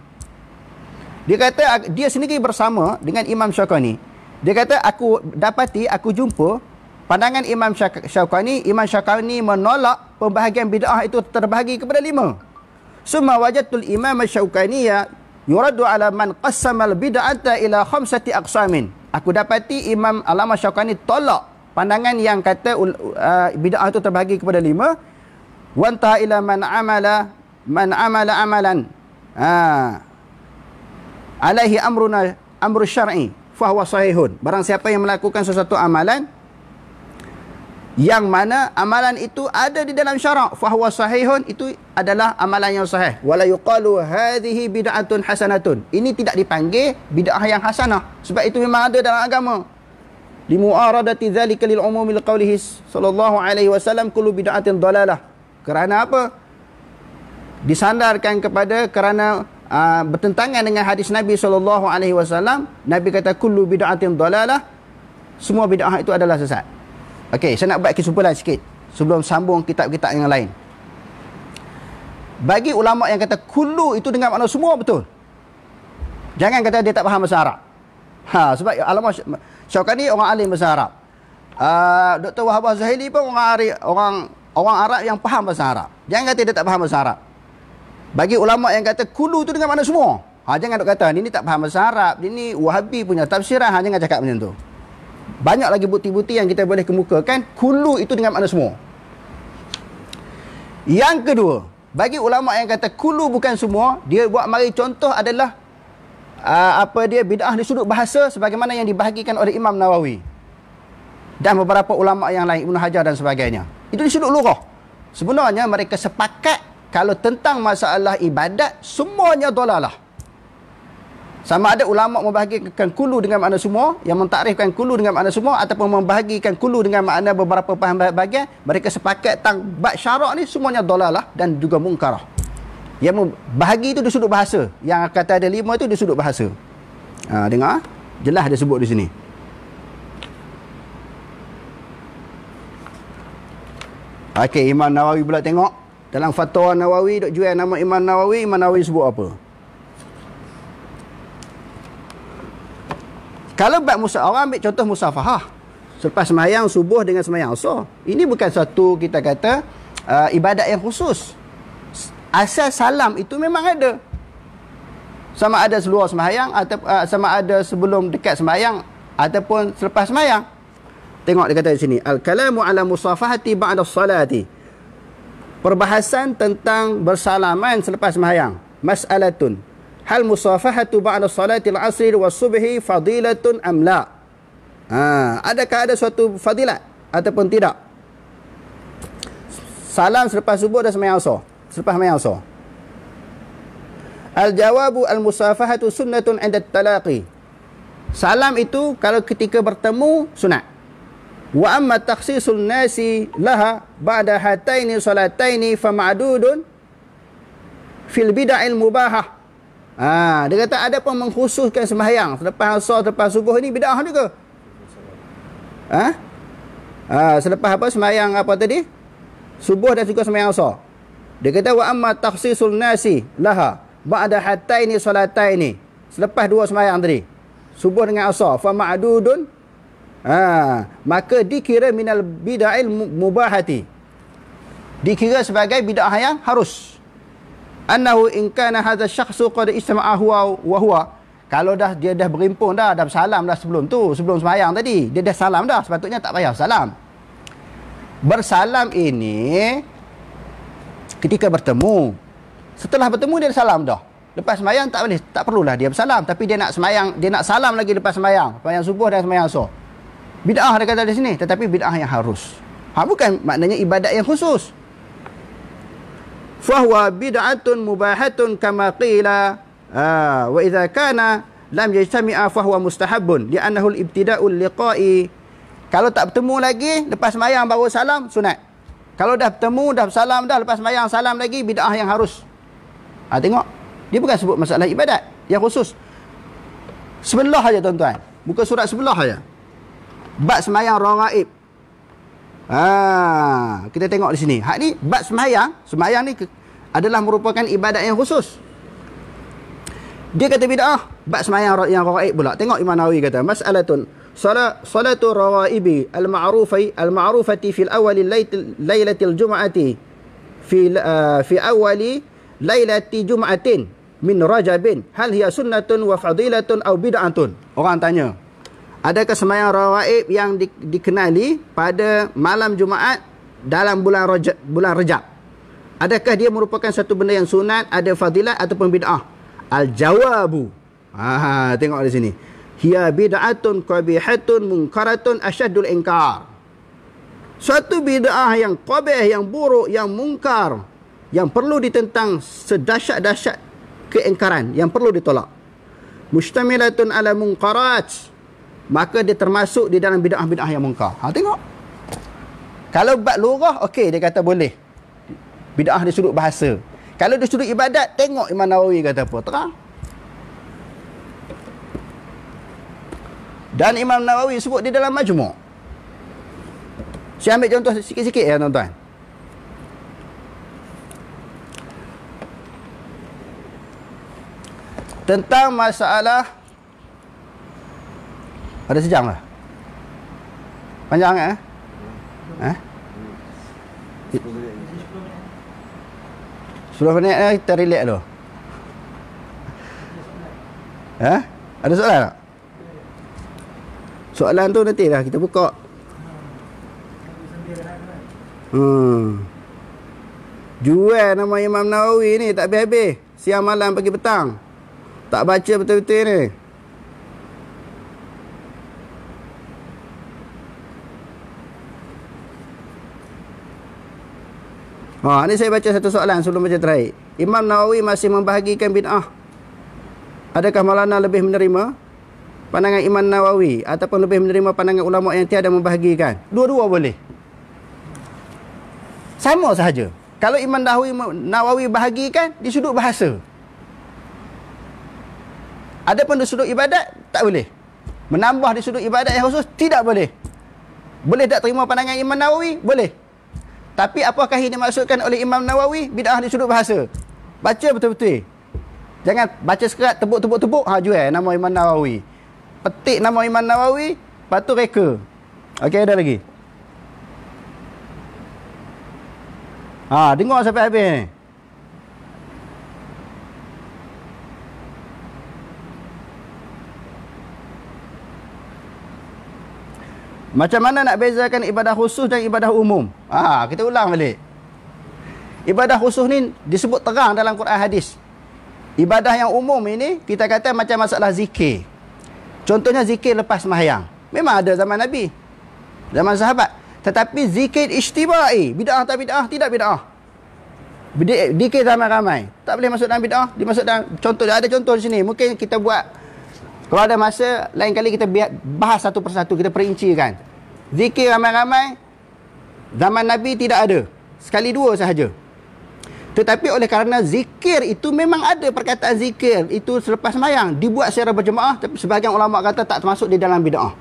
Dia kata dia sendiri bersama dengan Imam Syaukani. Dia kata aku jumpa pandangan Imam Syaukani. Imam Syaukani menolak pembahagian bid'ah itu terbahagi kepada 5. Summa wajadtul Imam Syaukani yuraddu ala man qassamal bid'ata ila khamsati aqsamin. Aku dapati Imam Allamah Syaukani tolak pandangan yang kata bid'ah itu terbahagi kepada 5. Wa intaha ila man amala amalan alaihi amru syar'i fahuwa sahihun. Barang siapa yang melakukan sesuatu amalan yang mana amalan itu ada di dalam syarak, fahuwa sahihun, itu adalah amalan yang sahih. Wala yuqalu hadhihi bid'atun hasanatun. Ini tidak dipanggil bid'ah yang hasanah sebab itu memang ada dalam agama. Limu'aradati dzalika lil umumi liqaulihi sallallahu alaihi wasallam kullu bid'atin dalalah. Kerana apa? Disandarkan kerana bertentangan dengan hadis Nabi SAW. Nabi kata kullu bid'atin dalalah, semua bid'ah itu adalah sesat. Okey, saya nak buat kesimpulan sikit sebelum sambung kitab-kitab yang lain. Bagi ulama yang kata kullu itu dengan makna semua, betul. Jangan kata dia tak faham bahasa Arab. Sebab Allamah Syaukani orang alim bahasa Arab. Dr. Wahbah Zuhaili pun orang Arab yang faham bahasa Arab. Jangan kata dia tak faham bahasa Arab. Bagi ulama yang kata kulu itu dengan makna semua, jangan duk kata ni tak faham bahasa Arab, ini Wahabi punya tafsiran, jangan cakap macam tu. Banyak lagi bukti-bukti yang kita boleh kemukakan kulu itu dengan makna semua. Yang kedua, bagi ulama yang kata kulu bukan semua, dia buat mari contoh adalah dia bid'ah di sudut bahasa sebagaimana yang dibahagikan oleh Imam Nawawi dan beberapa ulama yang lain, Ibn Hajar dan sebagainya. Itu di sudut lughah. Sebenarnya mereka sepakat kalau tentang masalah ibadat, semuanya dalalah. Sama ada ulama membahagikan kulu dengan makna semua, yang mentakrifkan kulu dengan makna semua, ataupun membahagikan kulu dengan makna beberapa bahagian, mereka sepakat tentang bab syarak ni semuanya dalalah dan juga munkarah. Yang bahagi itu di sudut bahasa. Yang kata ada 5 itu di sudut bahasa. Dengar, jelas dia sebut di sini. Okey, Imam Nawawi pula tengok. Dalam fatwa Nawawi, duk jual nama Imam Nawawi sebut apa? Kalau bab orang ambil contoh musafahah. Selepas sembahyang subuh dengan sembahyang asar. Ini bukan satu kita kata ibadat yang khusus. Asal salam itu memang ada. Sama ada seluar sembahyang atau sama ada sebelum dekat sembahyang ataupun selepas sembahyang. Tengok dia kata di sini, al-kalamu ala musafahati ba'da salati. Perbahasan tentang bersalaman selepas sembahyang. Mas'alatun. Hal musafahatu ba'da salati al-asri wa subhi fadilatun am la? Adakah ada suatu fadilat ataupun tidak? Salam selepas subuh dan sembahyang asar. Selepas sembahyang asar. Al-jawabu al-musafahatu sunnatun 'inda at-talaqi. Salam itu kalau ketika bertemu sunat. Wa amma takhsisul nasi laha ba'da hataini salataini fa ma'dudun fil bid'il mubahah. Dia kata ada pun mengkhususkan sembahyang selepas asar, selepas subuh ni bid'ah juga. Selepas apa sembahyang apa tadi? Subuh dan juga sembahyang asar. Dia kata wa amma takhsisul nasi laha ba'da hataini salataini. Selepas dua sembahyang tadi, subuh dengan asar, fa ma'dudun, maka dikira minal bid'il mubahati. Dikira sebagai bid'ah yang harus. Annahu in kana hadha syakhsu qad istama'a huwa wa huwa. Kalau dia dah berimpun dah bersalam dah sebelum sembahyang tadi, dia dah salam dah, sepatutnya tak payah salam. Bersalam ini ketika bertemu. Setelah bertemu dia salam dah. Lepas sembahyang tak boleh, tak perlulah dia bersalam, tapi dia nak sembahyang, dia nak salam lagi lepas sembahyang subuh dan sembahyang asar. Bid'ah dia kata di sini, tetapi bid'ah yang harus. Bukan maknanya ibadat yang khusus. Fahuwa bid'atun mubahatun kama qila wa idza kana lam yajtami'a fahuwa mustahabbun li'annahu al-ibtida'ul liqa'i. Kalau tak bertemu lagi lepas sembahyang baru salam sunat. Kalau dah bertemu dah salam dah lepas sembahyang salam lagi bid'ah yang harus. Tengok, dia bukan sebut masalah ibadat yang khusus. Sebelah aja tuan-tuan. Buka surat sebelah aja. Bab sembahyang raghaib. Kita tengok di sini. Hak ni bab sembahyang ni adalah merupakan ibadat yang khusus. Dia kata bid'ah, bab sembahyang yang raghaib pula. Tengok Imam Nawawi kata, mas'alatun salatu raghaibi al-ma'rufati fil awwali lailatil jum'ati fi awwali lailati jum'atin min rajabin hal hiya sunnatun wa fadilatun aw bid'atun. Orang tanya, adakah sembahyang raghaib yang dikenali pada malam Jumaat dalam bulan Rajab? Adakah dia merupakan satu benda yang sunat, ada fadilat ataupun bid'ah? Al-jawabu. Tengok di sini. Hiya bid'atun qabihatun munkaratun asyaddul inkar. Suatu bid'ah yang qabih, yang buruk, yang mungkar, yang perlu ditentang sedahsyat-dahsyat keingkaran, yang perlu ditolak. Mustamilatun ala munkarat. Maka dia termasuk di dalam bid'ah-bid'ah yang mungkar. Tengok. Kalau bab lurah, okey, dia kata boleh. Bid'ah di sudut bahasa. Kalau di sudut ibadat, tengok Imam Nawawi kata apa. Terang. Dan Imam Nawawi sebut di dalam Majmu'. Saya ambil contoh sikit-sikit ya tuan-tuan. Tentang masalah, ada sejam lah. Panjang kan? 10 minit kita relax dulu. Ada soalan tak? Soalan tu nanti lah kita buka. Jual nama Imam Nawawi ni tak habis-habis. Siang malam pagi petang. Tak baca betul-betul ni. Ni saya baca satu soalan sebelum baca terakhir. Imam Nawawi masih membahagikan bid'ah. Adakah Maulana lebih menerima pandangan Imam Nawawi ataupun lebih menerima pandangan ulama yang tiada membahagikan? Dua-dua boleh. Sama sahaja. Kalau Imam Nawawi bahagikan di sudut bahasa. Adapun di sudut ibadat, tak boleh. Menambah di sudut ibadat yang khusus, tidak boleh. Boleh tak terima pandangan Imam Nawawi? Boleh. Tapi apakah ini dimaksudkan oleh Imam Nawawi? Bid'ah di sudut bahasa. Baca betul-betul. Jangan baca sekerat, tebuk-tebuk-tebuk, jual nama Imam Nawawi. Petik nama Imam Nawawi, lepas tu reka. Okey, ada lagi. Dengar sampai habis ni. Macam mana nak bezakan ibadah khusus dan ibadah umum? Kita ulang balik. Ibadah khusus ni disebut terang dalam Quran hadis. Ibadah yang umum ini, kita kata macam masalah zikir. Contohnya zikir lepas sembahyang. Memang ada zaman Nabi, zaman sahabat. Tetapi zikir ijtibai, bid'ah tak bid'ah? Tidak bid'ah. Zikir ramai-ramai, tak boleh masuk dalam bid'ah. Dimasuk dalam, contoh, ada contoh di sini. Mungkin kita buat, kalau ada masa, lain kali kita bahas satu persatu, kita perincikan. Zikir ramai-ramai, zaman Nabi tidak ada. Sekali dua sahaja. Tetapi oleh kerana zikir itu memang ada perkataan zikir itu selepas sembahyang, dibuat secara berjemaah, tapi sebahagian ulama kata tak termasuk di dalam bid'ah.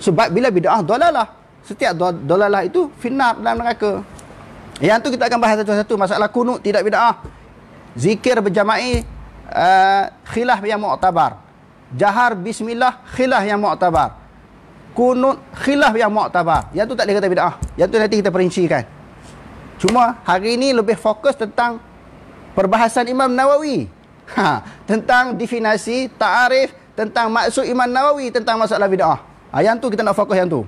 Sebab bila bid'ah, dolalah. Setiap dolalah itu finnar dalam neraka. Yang tu kita akan bahas satu-satu. Masalah kunut tidak bid'ah. Zikir berjama'i, khilaf yang mu'tabar. Jahar bismillah, khilaf yang mu'tabar. Kunut, khilaf yang mu'tabar. Yang tu tak boleh kata bid'ah. Yang tu nanti kita perincikan. Cuma hari ini lebih fokus tentang perbahasan Imam Nawawi. Tentang definisi, ta'arif, tentang maksud Imam Nawawi tentang masalah bid'ah. Yang tu kita nak fokus yang tu.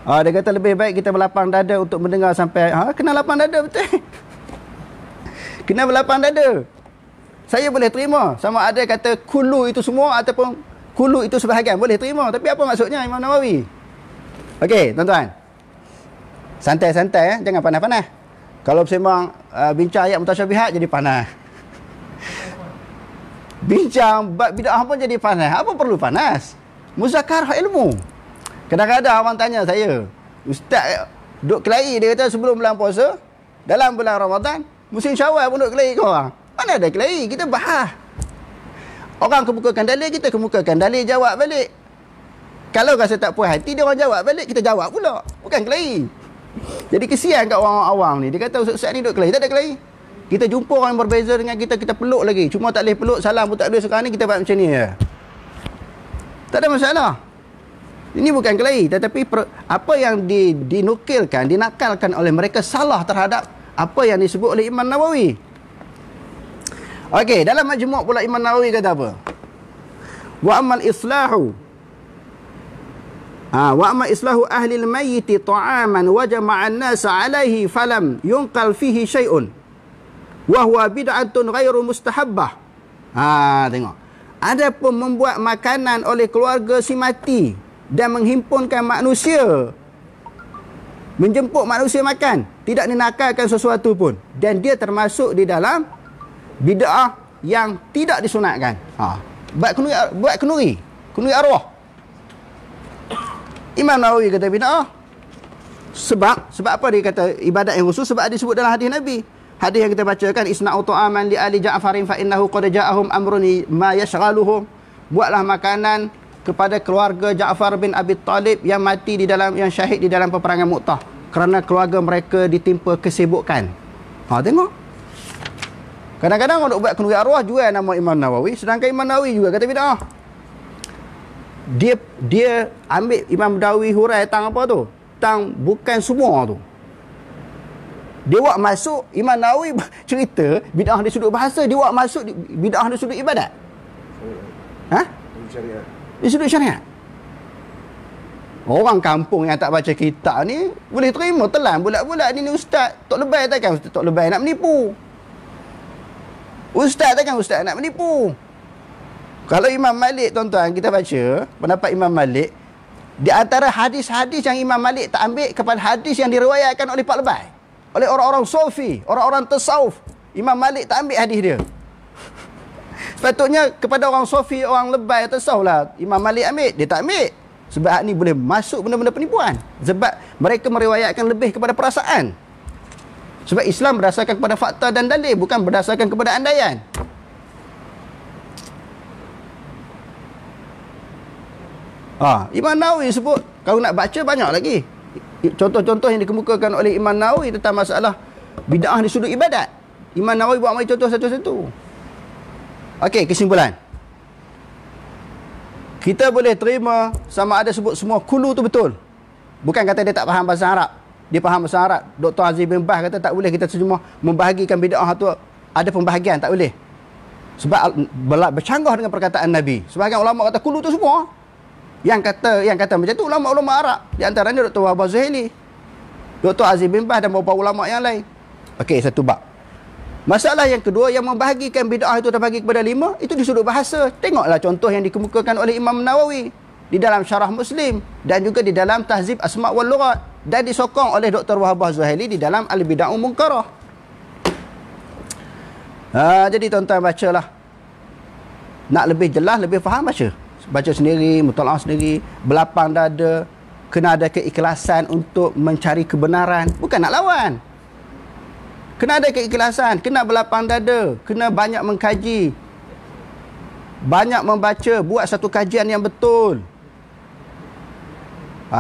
Dia kata lebih baik kita berlapang dada untuk mendengar sampai... kena lapang dada betul. Kena berlapang dada. Saya boleh terima. Sama ada kata kulu itu semua ataupun kulu itu sebahagian. Boleh terima. Tapi apa maksudnya Imam Nawawi? Okey, tuan-tuan. Santai-santai, jangan panas-panas. Kalau bersembang bincang ayat mutasyabihat jadi panas. Bincang bab bid'ah pun jadi panas. Apa perlu panas? Muzakarah ilmu. Kadang-kadang orang tanya saya, Ustaz duk kelahi, dia kata sebelum bulan puasa, dalam bulan Ramadan, musim Syawal pun duk kelahi ke orang. Mana ada kelahi? Kita bahas. Orang kemukakan dalil, kita kemukakan dalil, jawab balik. Kalau rasa tak puas hati, dia orang jawab balik, kita jawab pula. Bukan kelahi. Jadi kesian kat orang awam ni. Dia kata Ustaz ni duk kelahi. Tak ada kelahi. Kita jumpa orang yang berbeza dengan kita, kita peluk lagi. Cuma tak boleh peluk, salam pun tak boleh. Sekarang ni kita buat macam ni je. Tak ada masalah. Ini bukan kelahi. Tetapi apa yang dinukilkan, dinakalkan oleh mereka salah terhadap apa yang disebut oleh Imam Nawawi. Okey, dalam majmu' pula Imam Nawawi kata apa? Wa amal islahu wa amma islahu ahli al-mayyit ta'aman wa jama'an nas 'alaihi falam yunqal fihi syai'un wa huwa bid'atun ghairu mustahabbah. Tengok. Adapun membuat makanan oleh keluarga si mati dan menghimpunkan manusia, menjemput manusia makan, tidak dinakalkan sesuatu pun, dan dia termasuk di dalam bid'ah yang tidak disunatkan. Buat kenuri arwah. Imam Nawawi kata bid'ah. Sebab apa dia kata ibadat yang khusus? Sebab disebut dalam hadis Nabi. Hadis yang kita bacakan, isna'u ta'aman li ali Ja'farin fa innahu qad ja'ahum amrun ma yashghaluhum. Buatlah makanan kepada keluarga Ja'far bin Abi Talib yang mati di dalam, yang syahid di dalam peperangan Mu'tah, kerana keluarga mereka ditimpa kesibukan. Tengok. Kadang-kadang orang buat kenuri arwah jual nama Imam Nawawi, sedangkan Imam Nawawi juga kata bid'ah. Dia ambil Imam Nawawi hurai tang apa tu? Tang bukan semua tu. Dia buat masuk Imam Nawawi cerita bid'ah di sudut bahasa, dia buat masuk bid'ah di sudut ibadat. Syariat. Di sudut syariat. Orang kampung yang tak baca kitab ni boleh terima telan bulat-bulat ni ustaz tok lebay, takkan ustaz tok lebay nak menipu. Ustaz takkan ustaz nak menipu. Kalau Imam Malik, tuan-tuan, kita baca pendapat Imam Malik, di antara hadis-hadis yang Imam Malik tak ambil kepada hadis yang diriwayatkan oleh Pak Lebay. oleh orang-orang Sufi, orang-orang tasawuf. Imam Malik tak ambil hadis dia. Sepatutnya kepada orang Sufi, orang lebay tasawuf lah Imam Malik ambil, dia tak ambil. Sebab ni boleh masuk benda-benda penipuan. Sebab mereka meriwayatkan lebih kepada perasaan. Sebab Islam berdasarkan kepada fakta dan dalil, bukan berdasarkan kepada andaian. Imam Nawawi sebut, kalau nak baca banyak lagi. Contoh-contoh yang dikemukakan oleh Imam Nawawi tentang masalah bid'ah di sudut ibadat. Imam Nawawi buat ambil contoh satu-satu. Okey, kesimpulan. Kita boleh terima sama ada sebut semua kulu tu betul. Bukan kata dia tak faham bahasa Arab. Dia faham bahasa Arab. Dr. Aziz bin Baz kata tak boleh kita semua membahagikan bid'ah tu ada pembahagian, tak boleh. Sebab bercanggah dengan perkataan Nabi. Sebahagian ulama kata kulu tu semua. Yang kata macam tu ulama-ulama Arab. Di antaranya Dr. Wahbah Zuhaili, Dr. Aziz bin Baz dan beberapa ulama yang lain. Okey, satu bab. Masalah yang kedua, yang membahagikan bid'ah itu terbagi kepada 5, itu di sudut bahasa. Tengoklah contoh yang dikemukakan oleh Imam Nawawi di dalam Syarah Muslim dan juga di dalam Tahzib Asma' wal Lughat, dan disokong oleh Dr. Wahbah Zuhaili di dalam Al-Bid'ah Munkarah. Jadi tuan-tuan bacalah. Nak lebih jelas, lebih faham, baca sendiri, mutalaah sendiri, berlapang dada, kena ada keikhlasan untuk mencari kebenaran, bukan nak lawan. Kena ada keikhlasan, kena berlapang dada, kena banyak mengkaji, banyak membaca, buat satu kajian yang betul.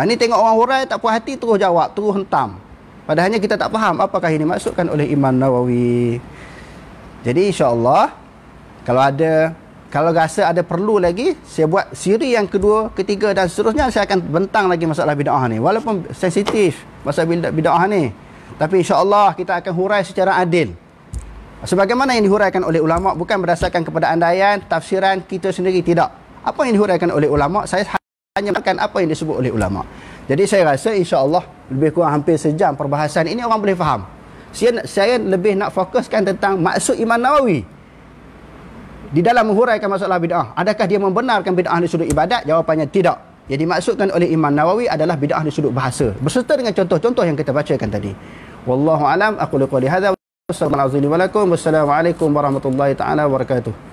Ni tengok orang hurai tak puas hati, terus jawab, terus hentam. Padahalnya kita tak faham apakah ini maksudkan oleh Imam Nawawi. Jadi insya-Allah kalau rasa ada perlu lagi, saya buat siri yang kedua, ketiga dan seterusnya, saya akan bentang lagi masalah bid'ah ni. Walaupun sensitif masalah bid'ah ni, tapi insya-Allah kita akan hurai secara adil. Sebagaimana yang dihuraikan oleh ulama, bukan berdasarkan kepada andaian, tafsiran kita sendiri, tidak. Apa yang dihuraikan oleh ulama, saya hanya makan apa yang disebut oleh ulama. Jadi saya rasa insya-Allah lebih kurang hampir sejam perbahasan ini orang boleh faham. Saya lebih nak fokuskan tentang maksud Imam Nawawi di dalam menghuraikan masalah bid'ah. Adakah dia membenarkan bid'ah di sudut ibadat? Jawapannya tidak. Yang dimaksudkan oleh Imam Nawawi adalah bid'ah di sudut bahasa, berserta dengan contoh-contoh yang kita bacakan tadi. Wallahu alam, aqulu qouli hadza wa sallallahu alaihi wa sallam. Wassalamualaikum warahmatullahi taala wabarakatuh.